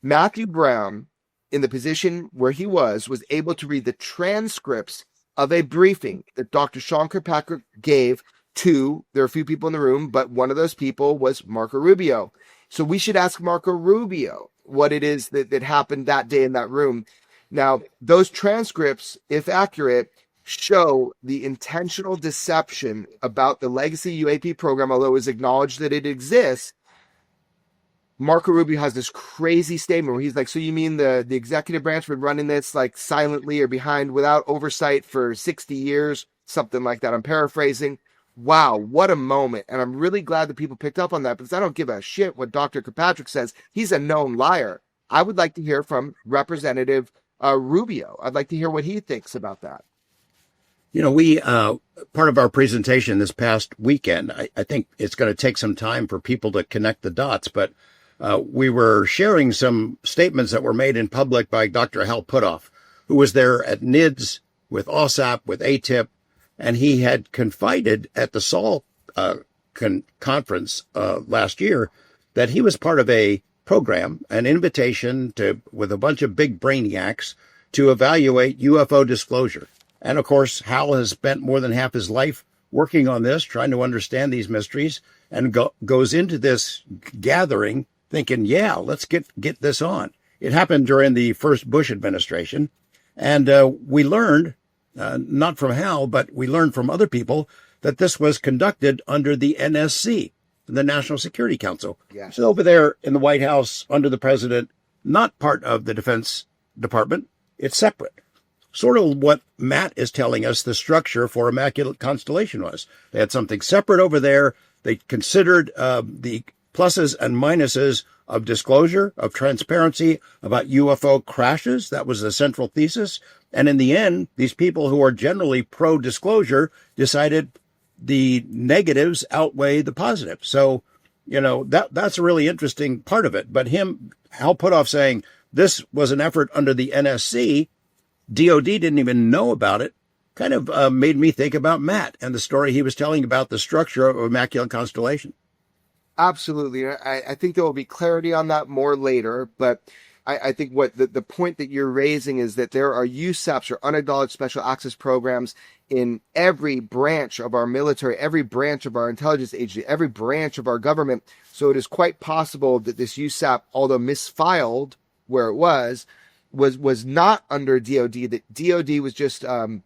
Matthew Brown, in the position where he was able to read the transcripts of a briefing that Dr. Sean Kirkpatrick gave to, there are a few people in the room, but one of those people was Marco Rubio. So we should ask Marco Rubio what it is that happened that day in that room. Now, those transcripts, if accurate, show the intentional deception about the legacy UAP program, although it is acknowledged that it exists. Marco Rubio has this crazy statement where he's like, so you mean the executive branch been running this silently or behind without oversight for 60 years? Something like that. I'm paraphrasing. Wow, what a moment. And I'm really glad that people picked up on that, because I don't give a shit what Dr. Kirkpatrick says. He's a known liar. I would like to hear from Representative Rubio. I'd like to hear what he thinks about that. We part of our presentation this past weekend, I think it's going to take some time for people to connect the dots, but we were sharing some statements that were made in public by Dr. Hal Puthoff, who was there at NIDS with OSAP, with ATIP, and he had confided at the Saul conference last year that he was part of a program, an invitation with a bunch of big brainiacs to evaluate UFO disclosure. And of course, Hal has spent more than half his life working on this, trying to understand these mysteries, and goes into this gathering thinking, yeah, let's get this on. It happened during the first Bush administration. And we learned, not from Hal, but we learned from other people that this was conducted under the NSC, the National Security Council. Yeah. So over there in the White House, under the president, not part of the Defense Department. It's separate. Sort of what Matt is telling us the structure for Immaculate Constellation was. They had something separate over there. They considered the pluses and minuses of disclosure, of transparency about UFO crashes. That was the central thesis. And in the end, these people who are generally pro-disclosure decided the negatives outweigh the positives. So, that's a really interesting part of it. But Hal Puthoff saying this was an effort under the NSC, DOD didn't even know about it, kind of made me think about Matt and the story he was telling about the structure of Immaculate Constellation. Absolutely. I think there will be clarity on that more later, but I think what the point that you're raising is that there are USAPs, or unacknowledged special access programs, in every branch of our military, every branch of our intelligence agency, every branch of our government. So it is quite possible that this USAP, although misfiled where it was not under DOD, that DOD was just kind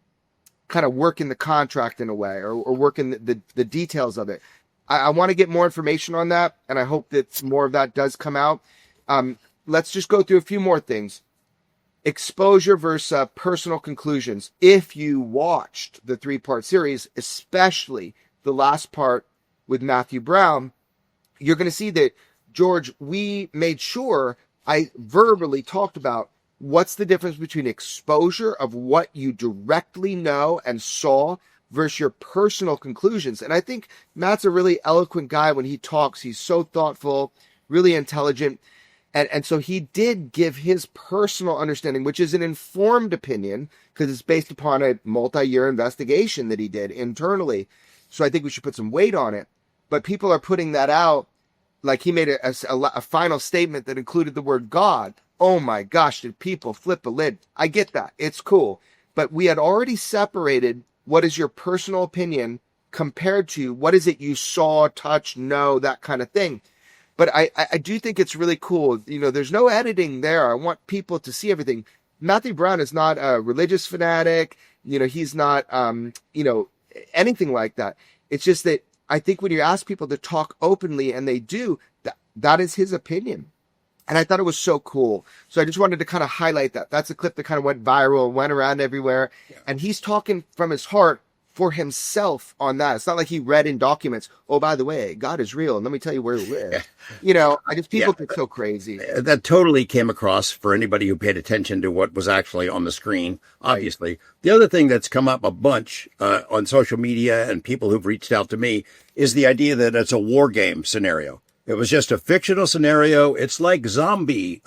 of working the contract in a way, or working the details of it. I want to get more information on that, and I hope that more of that does come out. Let's just go through a few more things. Exposure versus personal conclusions. If you watched the 3-part series, especially the last part with Matthew Brown, you're going to see that, George, we made sure I verbally talked about what's the difference between exposure of what you directly know and saw versus your personal conclusions. And I think Matt's a really eloquent guy when he talks. He's so thoughtful, really intelligent. And so he did give his personal understanding, which is an informed opinion because it's based upon a multi-year investigation that he did internally. So I think we should put some weight on it. But people are putting that out like he made a final statement that included the word God. Oh my gosh, did people flip a lid? I get that. It's cool. But we had already separated what is your personal opinion compared to what is it you saw, touched, know, that kind of thing. But I do think it's really cool. There's no editing there. I want people to see everything. Matthew Brown is not a religious fanatic. He's not, anything like that. It's just that I think when you ask people to talk openly, and they do, that is his opinion. And I thought it was so cool. So I just wanted to kind of highlight that. That's a clip that kind of went viral, went around everywhere. Yeah. And he's talking from his heart for himself on that. It's not like he read in documents, oh, by the way, God is real, and let me tell you where to live. People get so crazy. That totally came across for anybody who paid attention to what was actually on the screen, obviously. Right. The other thing that's come up a bunch on social media and people who've reached out to me is the idea that it's a war game scenario. It was just a fictional scenario. It's like a zombie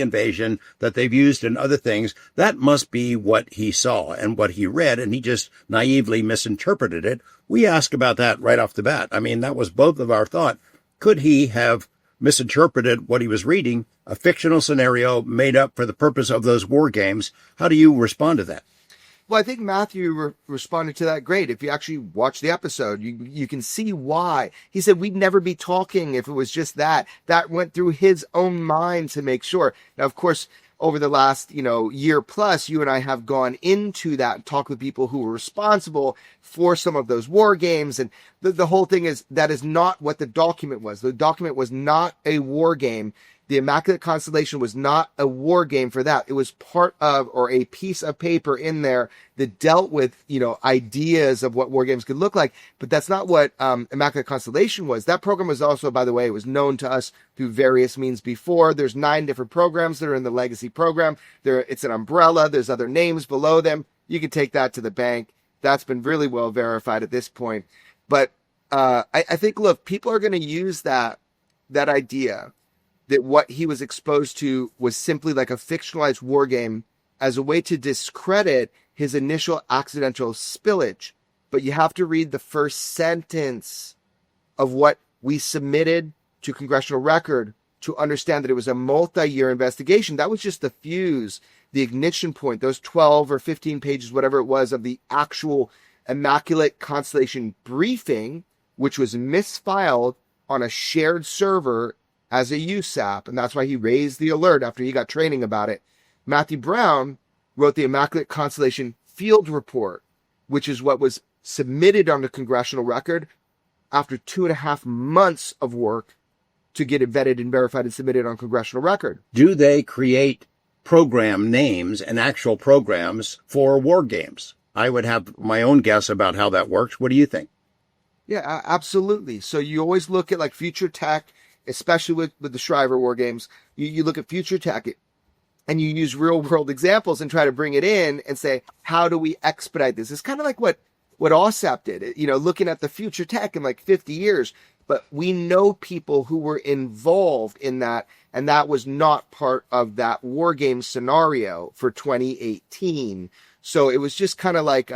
invasion that they've used in other things. That must be what he saw and what he read, and he just naively misinterpreted it. We asked about that right off the bat. I mean, that was both of our thought. Could he have misinterpreted what he was reading, a fictional scenario made up for the purpose of those war games? How do you respond to that? Well, I think Matthew responded to that great. If you actually watch the episode, you can see why. He said we'd never be talking if it was just that. That went through his own mind to make sure. Now, of course, over the last, year plus, you and I have gone into that and talked with people who were responsible for some of those war games. And the whole thing is that is not what the document was. The document was not a war game. The Immaculate Constellation was not a war game for that. It was part of, or a piece of paper in there that dealt with, ideas of what war games could look like. But that's not what Immaculate Constellation was. That program was also, by the way, it was known to us through various means before. There's 9 different programs that are in the legacy program. It's an umbrella. There's other names below them. You can take that to the bank. That's been really well verified at this point. But I think, look, people are going to use that idea that what he was exposed to was simply like a fictionalized war game as a way to discredit his initial accidental spillage. But you have to read the first sentence of what we submitted to Congressional Record to understand that it was a multi-year investigation. That was just the fuse, the ignition point, those 12 or 15 pages, whatever it was, of the actual Immaculate Constellation briefing, which was misfiled on a shared server as a USAP. And that's why he raised the alert after he got training about it. Matthew Brown wrote the Immaculate Constellation field report, which is what was submitted on the Congressional Record after 2.5 months of work to get it vetted and verified and submitted on Congressional Record. Do they create program names and actual programs for war games? I would have my own guess about how that works. What do you think? Yeah, absolutely. So you always look at like future tech, especially with the Shriver war games. You look at future tech and you use real world examples and try to bring it in and say, how do we expedite this? It's kind of like what OSAP did, looking at the future tech in like 50 years. But we know people who were involved in that, and that was not part of that war game scenario for 2018. So it was just kind of like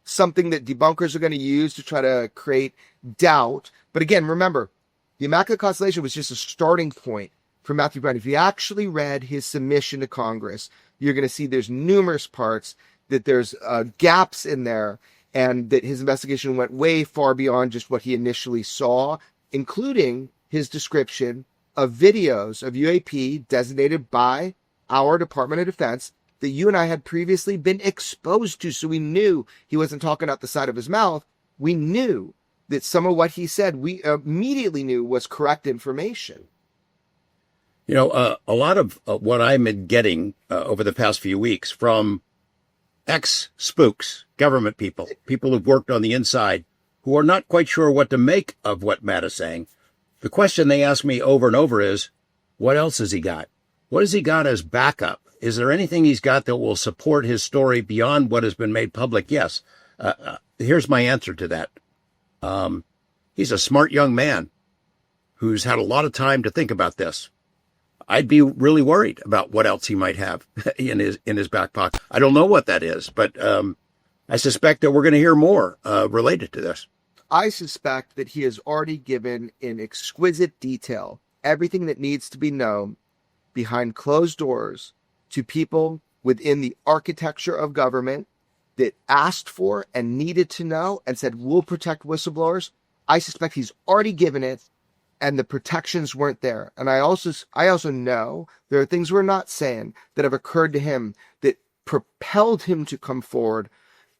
something that debunkers are going to use to try to create doubt. But again, remember, the Immaculate Constellation was just a starting point for Matthew Brown. If you actually read his submission to Congress, you're going to see there's numerous parts, that there's gaps in there, and that his investigation went way far beyond just what he initially saw, including his description of videos of UAP designated by our Department of Defense that you and I had previously been exposed to. So we knew he wasn't talking out the side of his mouth. We knew that some of what he said, we immediately knew was correct information. A lot of what I'm getting over the past few weeks from ex-spooks, government people who've worked on the inside, who are not quite sure what to make of what Matt is saying. The question they ask me over and over is, what else has he got? What has he got as backup? Is there anything he's got that will support his story beyond what has been made public? Yes. Here's my answer to that. He's a smart young man who's had a lot of time to think about this. I'd be really worried about what else he might have in his back pocket. I don't know what that is, but I suspect that we're going to hear more related to this. I suspect that he has already given in exquisite detail everything that needs to be known behind closed doors to people within the architecture of government that asked for and needed to know and said, we'll protect whistleblowers. I suspect he's already given it, and the protections weren't there. And I also know there are things we're not saying that have occurred to him that propelled him to come forward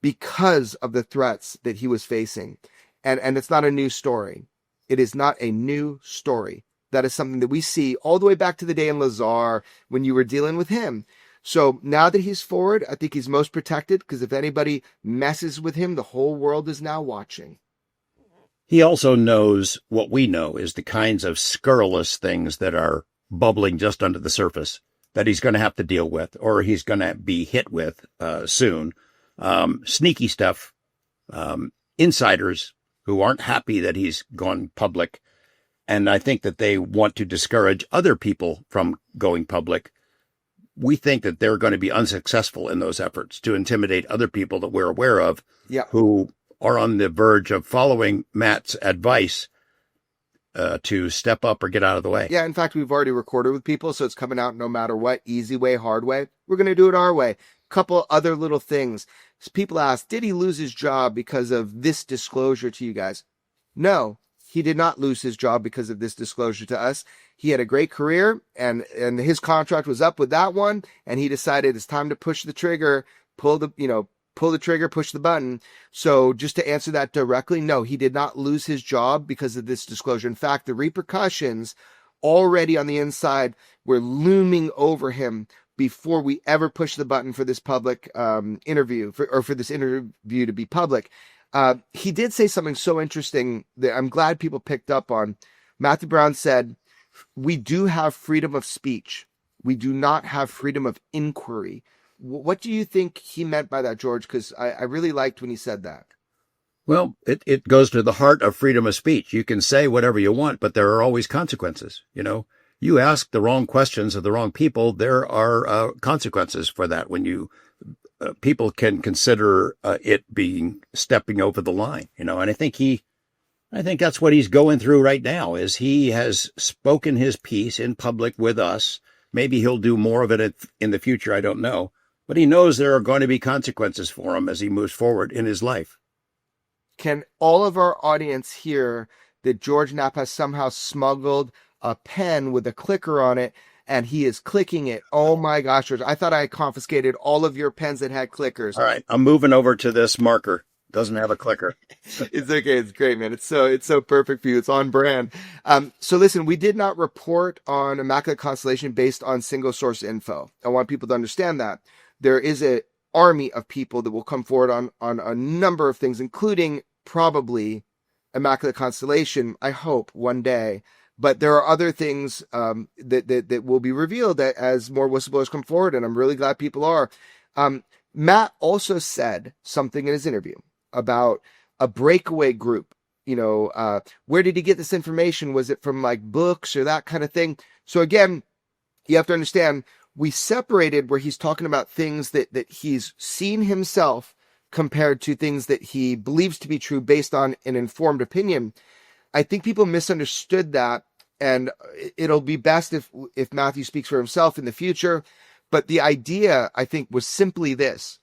because of the threats that he was facing. And it's not a new story. It is not a new story. That is something that we see all the way back to the day in Lazar when you were dealing with him. So now that he's forward, I think he's most protected, because if anybody messes with him, the whole world is now watching. He also knows what we know is the kinds of scurrilous things that are bubbling just under the surface that he's going to have to deal with, or he's going to be hit with soon. Sneaky stuff, insiders who aren't happy that he's gone public. And I think that they want to discourage other people from going public. We think that they're going to be unsuccessful in those efforts to intimidate other people that we're aware of, who are on the verge of following Matt's advice to step up or get out of the way. Yeah, in fact, we've already recorded with people, so it's coming out no matter what, easy way, hard way. We're going to do it our way. Couple other little things. People ask, did he lose his job because of this disclosure to you guys? No, he did not lose his job because of this disclosure to us. He had a great career, and his contract was up with that one, and he decided it's time to push the trigger, pull the trigger, push the button. So just to answer that directly, no, he did not lose his job because of this disclosure. In fact, the repercussions already on the inside were looming over him before we ever pushed the button for this public interview, for this interview to be public. He did say something so interesting that I'm glad people picked up on. Matthew Brown said, we do have freedom of speech. We do not have freedom of inquiry. What do you think he meant by that, George? Because I really liked when he said that. Well, it goes to the heart of freedom of speech. You can say whatever you want, but there are always consequences. You ask the wrong questions of the wrong people, there are consequences for that when you people can consider it being stepping over the line, and I think that's what he's going through right now is he has spoken his piece in public with us. Maybe he'll do more of it in the future. I don't know, but he knows there are going to be consequences for him as he moves forward in his life. Can all of our audience hear that George Knapp has somehow smuggled a pen with a clicker on it, and he is clicking it? Oh my gosh, George, I thought I confiscated all of your pens that had clickers. All right, I'm moving over to this marker. Doesn't have a clicker. It's okay. It's great, man. It's so perfect for you. It's on brand. So listen, we did not report on Immaculate Constellation based on single source info. I want people to understand that there is an army of people that will come forward on a number of things, including probably Immaculate Constellation, I hope, one day. But there are other things that will be revealed as more whistleblowers come forward, and I'm really glad people are. Matt also said something in his interview about a breakaway group. Where did he get this information? Was it from like books or that kind of thing? So again, you have to understand, we separated where he's talking about things that he's seen himself compared to things that he believes to be true based on an informed opinion. I think people misunderstood that, and it'll be best if Matthew speaks for himself in the future. But the idea, I think, was simply this.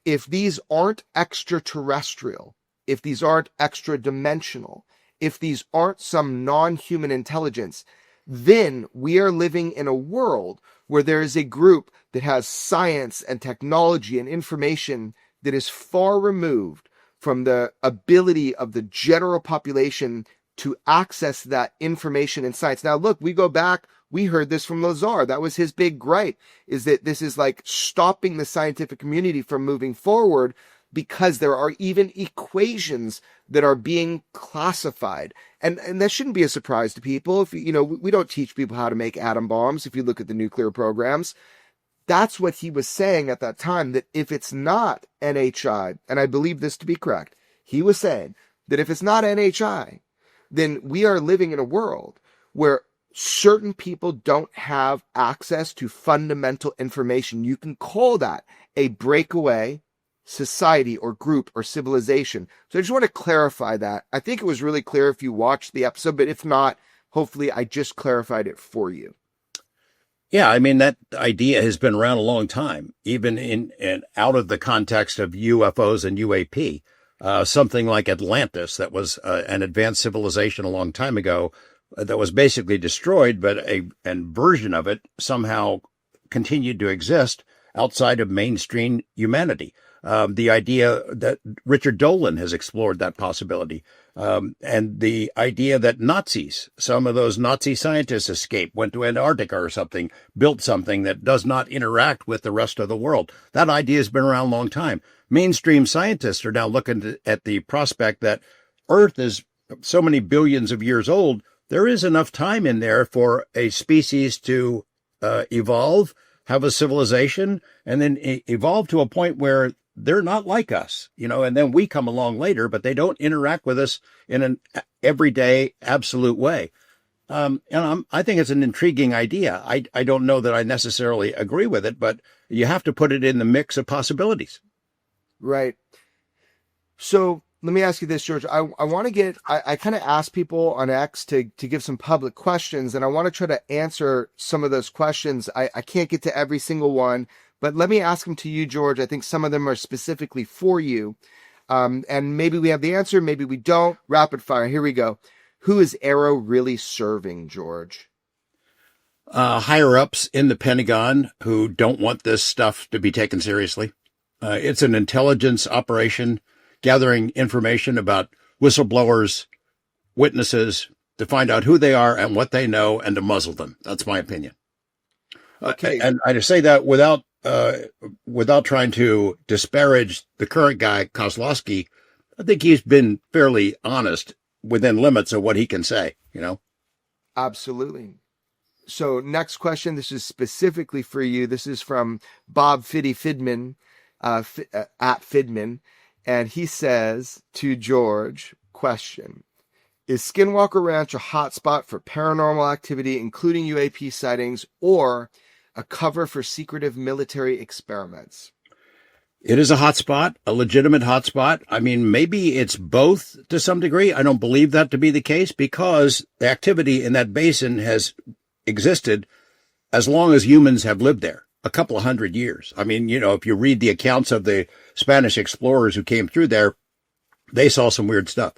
If these aren't extraterrestrial, if these aren't extra-dimensional, if these aren't some non-human intelligence, then we are living in a world where there is a group that has science and technology and information that is far removed from the ability of the general population to access that information and science. Now, look, we go back, we heard this from Lazar. That was his big gripe, is that this is like stopping the scientific community from moving forward because there are even equations that are being classified. And that shouldn't be a surprise to people. If we don't teach people how to make atom bombs. If you look at the nuclear programs, that's what he was saying at that time, that if it's not NHI, and I believe this to be correct, he was saying that if it's not NHI, then we are living in a world where certain people don't have access to fundamental information. You can call that a breakaway society or group or civilization. So I just want to clarify that. I think it was really clear if you watched the episode, but if not, hopefully I just clarified it for you. Yeah, I mean, that idea has been around a long time, even in and out of the context of UFOs and UAP. Something like Atlantis, that was an advanced civilization a long time ago, that was basically destroyed, but a version of it somehow continued to exist outside of mainstream humanity. The idea that Richard Dolan has explored that possibility, and the idea that Nazis, some of those Nazi scientists escaped, went to Antarctica or something, built something that does not interact with the rest of the world. That idea has been around a long time. Mainstream scientists are now looking at the prospect that Earth is so many billions of years old. There is enough time in there for a species to evolve, have a civilization, and then evolve to a point where they're not like us, and then we come along later, but they don't interact with us in an everyday, absolute way. And I think it's an intriguing idea. I don't know that I necessarily agree with it, but you have to put it in the mix of possibilities. Right. So let me ask you this, George. I want to I kind of asked people on X to give some public questions, and I want to try to answer some of those questions. I can't get to every single one, but let me ask them to you, George. I think some of them are specifically for you. And maybe we have the answer, maybe we don't. Rapid fire. Here we go. Who is Arrow really serving, George? Higher ups in the Pentagon who don't want this stuff to be taken seriously. It's an intelligence operation gathering information about whistleblowers, witnesses, to find out who they are and what they know and to muzzle them. That's my opinion. Okay. And I say that without trying to disparage the current guy, Kozlowski. I think he's been fairly honest within limits of what he can say, Absolutely. So next question, this is specifically for you. This is from Bob Fidman, at Fidman. And he says to George, question, is Skinwalker Ranch a hotspot for paranormal activity, including UAP sightings, or a cover for secretive military experiments? It is a hotspot, a legitimate hotspot. I mean, maybe it's both to some degree. I don't believe that to be the case because the activity in that basin has existed as long as humans have lived there, a couple of 100 years. I mean, if you read the accounts of the Spanish explorers who came through there, they saw some weird stuff.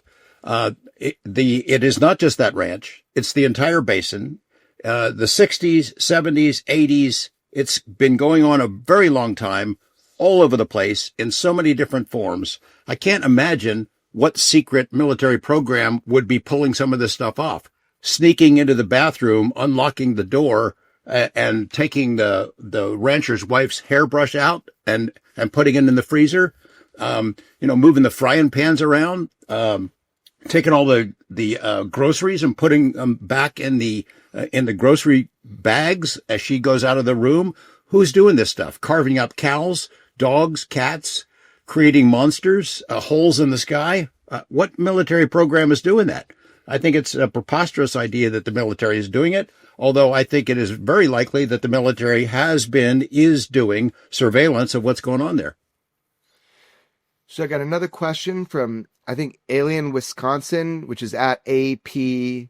It is not just that ranch. It's the entire basin. The 60s, 70s, 80s. It's been going on a very long time, all over the place in so many different forms. I can't imagine what secret military program would be pulling some of this stuff off. Sneaking into the bathroom, unlocking the door, and taking the rancher's wife's hairbrush out and putting it in the freezer. Moving the frying pans around, taking all the groceries and putting them back in the grocery bags as she goes out of the room. Who's doing this stuff? Carving up cows, dogs, cats, creating monsters, holes in the sky. What military program is doing that? I think it's a preposterous idea that the military is doing it, although I think it is very likely that the military is doing surveillance of what's going on there. So I got another question from, I think, Alien Wisconsin, which is at APCCC_UK.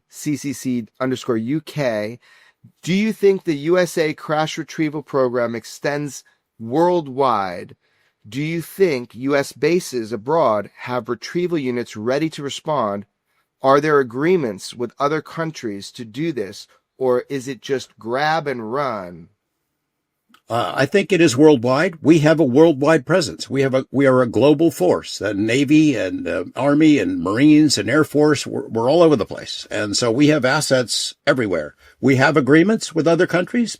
Do you think the USA crash retrieval program extends worldwide? Do you think U.S. bases abroad have retrieval units ready to respond? Are there agreements with other countries to do this, or is it just grab and run? I think it is worldwide. We have a worldwide presence. We are a global force. The Navy and Army and Marines and Air Force, we're all over the place. And so we have assets everywhere. We have agreements with other countries.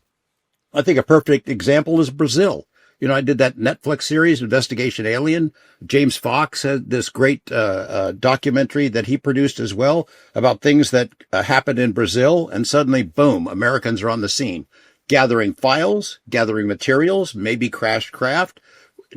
I think a perfect example is Brazil. I did that Netflix series, Investigation Alien. James Fox had this great documentary that he produced as well about things that happened in Brazil. And suddenly, boom, Americans are on the scene, gathering files, gathering materials, maybe crashed craft.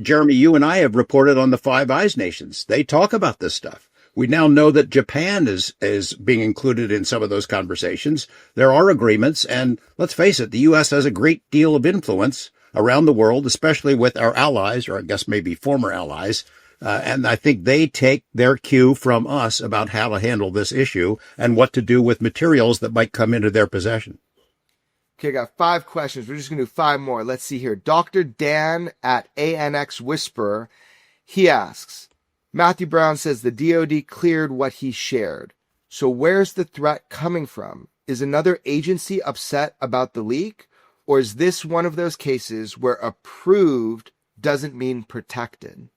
Jeremy, you and I have reported on the Five Eyes nations. They talk about this stuff. We now know that Japan is being included in some of those conversations. There are agreements. And let's face it, the U.S. has a great deal of influence around the world, especially with our allies, or I guess maybe former allies. And I think they take their cue from us about how to handle this issue and what to do with materials that might come into their possession. Okay, I got 5 questions. We're just going to do 5 more. Let's see here. Dr. Dan at ANX Whisperer, he asks, Matthew Brown says the DOD cleared what he shared. So where's the threat coming from? Is another agency upset about the leak? Or is this one of those cases where approved doesn't mean protected?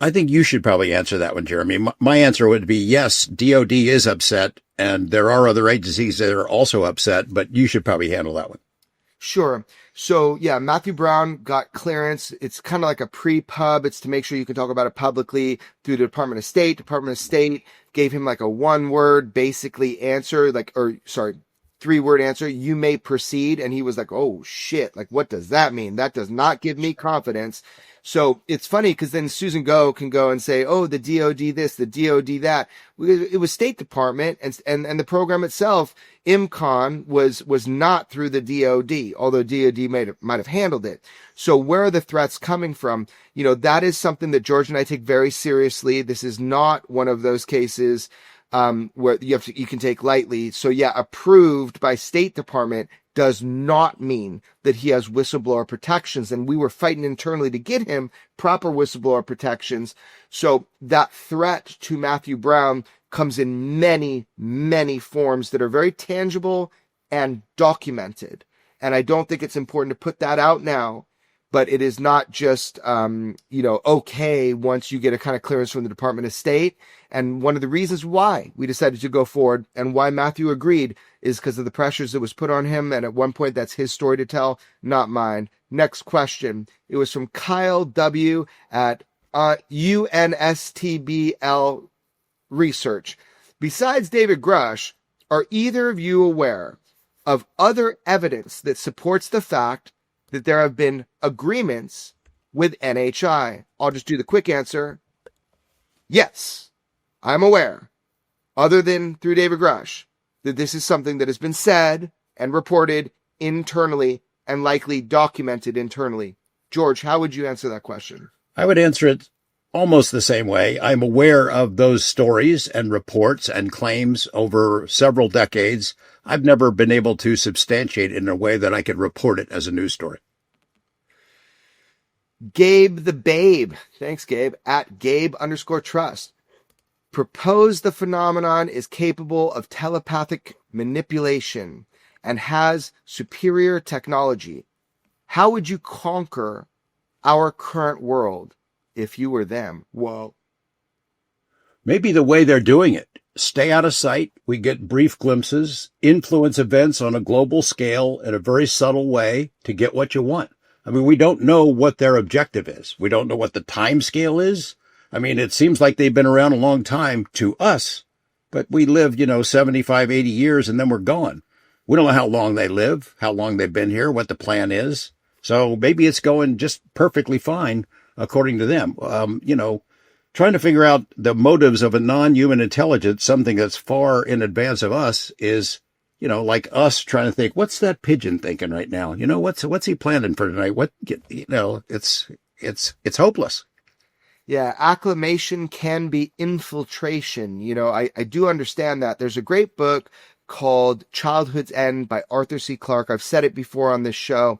I think you should probably answer that one, Jeremy. My answer would be yes, DOD is upset, and there are other agencies that are also upset, but you should probably handle that one. Sure. So, yeah, Matthew Brown got clearance. It's kind of like a pre-pub. It's to make sure you can talk about it publicly through the Department of State. Department of State gave him like a 1-word, basically answer, 3-word answer, you may proceed. And he was like, oh shit, like what does that mean? That does not give me confidence. So it's funny because then Susan Go can go and say, oh, the DOD this, the DOD that. It was State Department and the program itself, IMCON was not through the DOD, although DOD might have handled it. So where are the threats coming from? That is something that George and I take very seriously. This is not one of those cases where you can take lightly. So yeah, approved by State Department does not mean that he has whistleblower protections. And we were fighting internally to get him proper whistleblower protections. So that threat to Matthew Brown comes in many, many forms that are very tangible and documented. And I don't think it's important to put that out now. But it is not just, okay once you get a kind of clearance from the Department of State. And one of the reasons why we decided to go forward and why Matthew agreed is because of the pressures that was put on him. And at one point, that's his story to tell, not mine. Next question. It was from Kyle W. at UNSTBL Research. Besides David Grusch, are either of you aware of other evidence that supports the fact that there have been agreements with NHI? I'll just do the quick answer. Yes, I'm aware, other than through David Grusch, that this is something that has been said and reported internally and likely documented internally. George, how would you answer that question? I would answer it almost the same way. I'm aware of those stories and reports and claims over several decades. I've never been able to substantiate it in a way that I could report it as a news story. Gabe the Babe. Thanks, Gabe. At Gabe_Trust. Propose the phenomenon is capable of telepathic manipulation and has superior technology. How would you conquer our current world if you were them? Whoa. Maybe the way they're doing it. Stay out of sight. We get brief glimpses, influence events on a global scale in a very subtle way to get what you want. I mean, we don't know what their objective is. We don't know what the time scale is. I mean, it seems like they've been around a long time to us, but we live, 75, 80 years and then we're gone. We don't know how long they live, how long they've been here, what the plan is. So maybe it's going just perfectly fine according to them. Trying to figure out the motives of a non-human intelligence, something that's far in advance of us, is, like us trying to think, what's that pigeon thinking right now? What's he planning for tonight? It's hopeless. Yeah, acclamation can be infiltration. I do understand that. There's a great book called Childhood's End by Arthur C. Clarke. I've said it before on this show.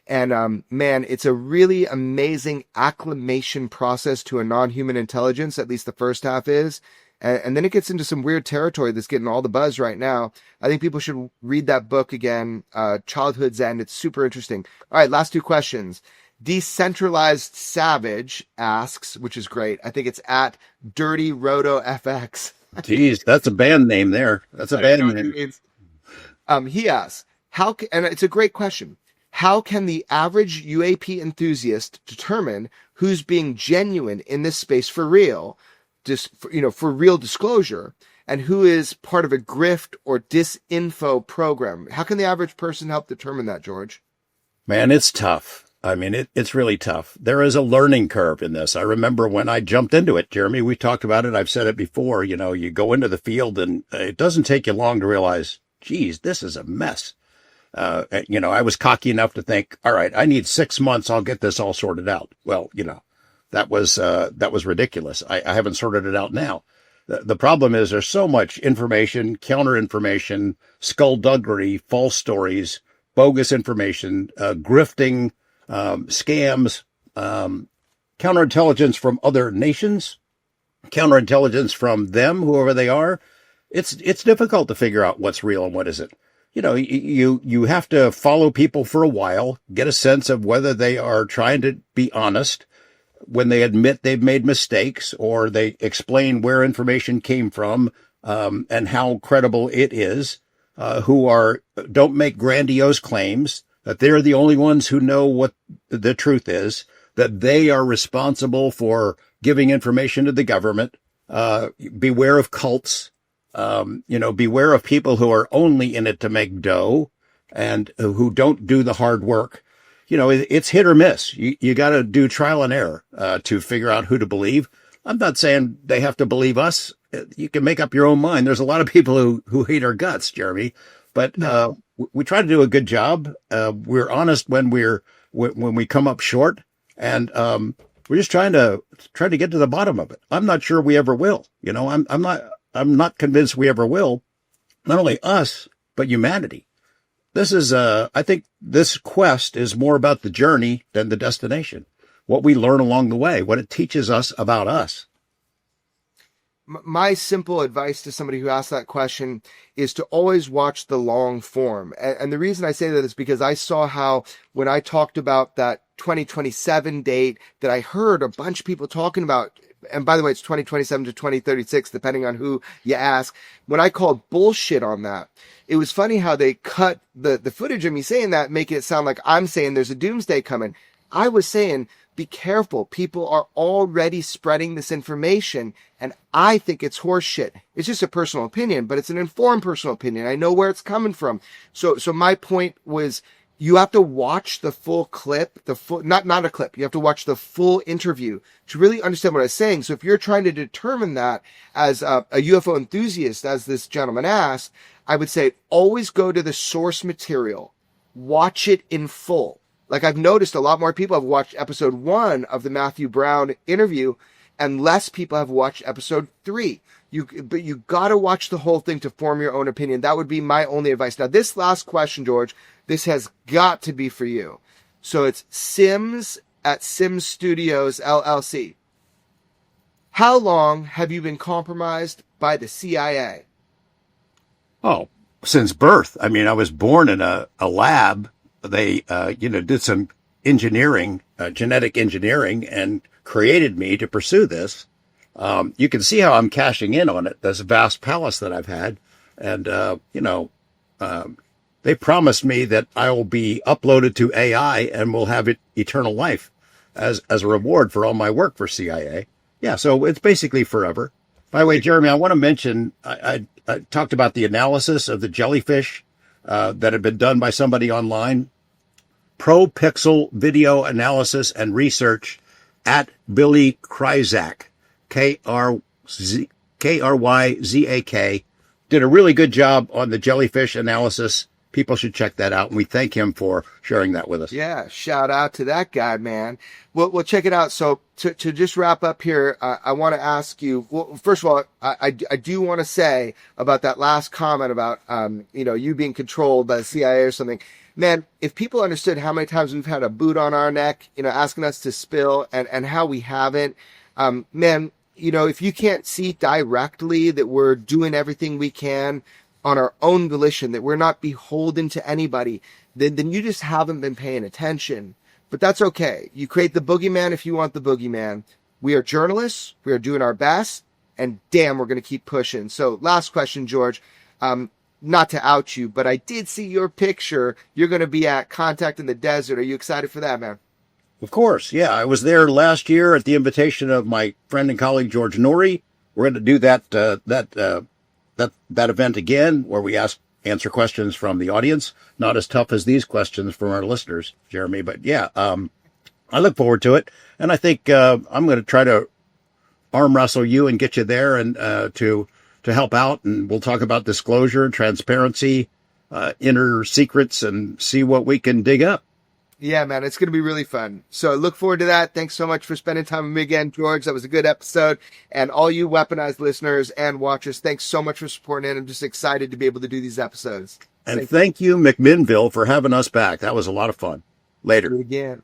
And man, it's a really amazing acclimation process to a non-human intelligence, at least the first half is. And then it gets into some weird territory that's getting all the buzz right now. I think people should read that book again, Childhood's End. It's super interesting. All right, last two questions. Decentralized Savage asks, which is great. I think it's at Dirty Roto FX. Geez, that's a band name there. That's a band name. He asks, and it's a great question. How can the average UAP enthusiast determine who's being genuine in this space for real, for real disclosure, and who is part of a grift or disinfo program? How can the average person help determine that, George? Man, it's tough. I mean, it's really tough. There is a learning curve in this. I remember when I jumped into it, Jeremy, we talked about it. I've said it before, you go into the field and it doesn't take you long to realize, geez, this is a mess. I was cocky enough to think, all right, I need 6 months. I'll get this all sorted out. Well, that was ridiculous. I haven't sorted it out now. The problem is there's so much information, counter information, skullduggery, false stories, bogus information, grifting, scams, counterintelligence from other nations, counterintelligence from them, whoever they are. It's difficult to figure out what's real and what isn't. You have to follow people for a while, get a sense of whether they are trying to be honest when they admit they've made mistakes or they explain where information came from, and how credible it is, don't make grandiose claims that they're the only ones who know what the truth is, that they are responsible for giving information to the government. Beware of cults. Beware of people who are only in it to make dough and who don't do the hard work. It's hit or miss. You got to do trial and error, to figure out who to believe. I'm not saying they have to believe us. You can make up your own mind. There's a lot of people who hate our guts, Jeremy, but, we try to do a good job. We're honest when we come up short, and, we're just trying to get to the bottom of it. I'm not sure we ever will. I'm not convinced we ever will. Not only us, but humanity. This is, I think this quest is more about the journey than the destination. What we learn along the way, what it teaches us about us. My simple advice to somebody who asked that question is to always watch the long form. And the reason I say that is because I saw how when I talked about that 2027 date that I heard a bunch of people talking about, and by the way, it's 2027 to 2036, depending on who you ask. When I called bullshit on that, it was funny how they cut the footage of me saying that, making it sound like I'm saying there's a doomsday coming. I was saying be careful. People are already spreading this information, and I think it's horseshit. It's just a personal opinion, but it's an informed personal opinion. I know where it's coming from. So my point was, you have to watch the full clip, not a clip. You have to watch the full interview to really understand what I was saying. So if you're trying to determine that as a UFO enthusiast, as this gentleman asked, I would say always go to the source material, watch it in full. Like, I've noticed a lot more people have watched episode 1 of the Matthew Brown interview, and less people have watched episode 3. But you gotta watch the whole thing to form your own opinion. That would be my only advice. Now, this last question, George, this has got to be for you. So it's Sims at Sims Studios LLC. How long have you been compromised by the CIA? Oh, since birth. I mean, I was born in a lab. They, did some engineering, genetic engineering, and created me to pursue this. You can see how I'm cashing in on it, this vast palace that I've had. And, they promised me that I will be uploaded to AI and will have eternal life as a reward for all my work for CIA. Yeah, so it's basically forever. By the way, Jeremy, I want to mention, I talked about the analysis of the jellyfish that had been done by somebody online. Pro Pixel Video Analysis and Research at Billy Kryzak, Kryzak, did a really good job on the jellyfish analysis. People should check that out, and we thank him for sharing that with us. Yeah, shout out to that guy, man. We'll check it out. So to just wrap up here, I want to ask you, well, first of all, I do want to say about that last comment about, you being controlled by the CIA or something. Man, if people understood how many times we've had a boot on our neck, asking us to spill, and how we haven't, man, if you can't see directly that we're doing everything we can on our own volition, that we're not beholden to anybody, then you just haven't been paying attention. But that's okay. You create the boogeyman if you want the boogeyman. We are journalists. We are doing our best. And damn, we're going to keep pushing. So last question, George. Not to out you, but I did see your picture. You're going to be at Contact in the Desert. Are you excited for that, man? Of course. Yeah, I was there last year at the invitation of my friend and colleague, George Norrie. We're going to do that event again, where we answer questions from the audience. Not as tough as these questions from our listeners, Jeremy, but yeah, I look forward to it. And I think, I'm going to try to arm wrestle you and get you there and, to help out. And we'll talk about disclosure, transparency, inner secrets, and see what we can dig up. Yeah, man, it's going to be really fun. So look forward to that. Thanks so much for spending time with me again, George. That was a good episode. And all you Weaponized listeners and watchers, thanks so much for supporting it. I'm just excited to be able to do these episodes. And thank you, McMinnville, for having us back. That was a lot of fun. Later. Do it again.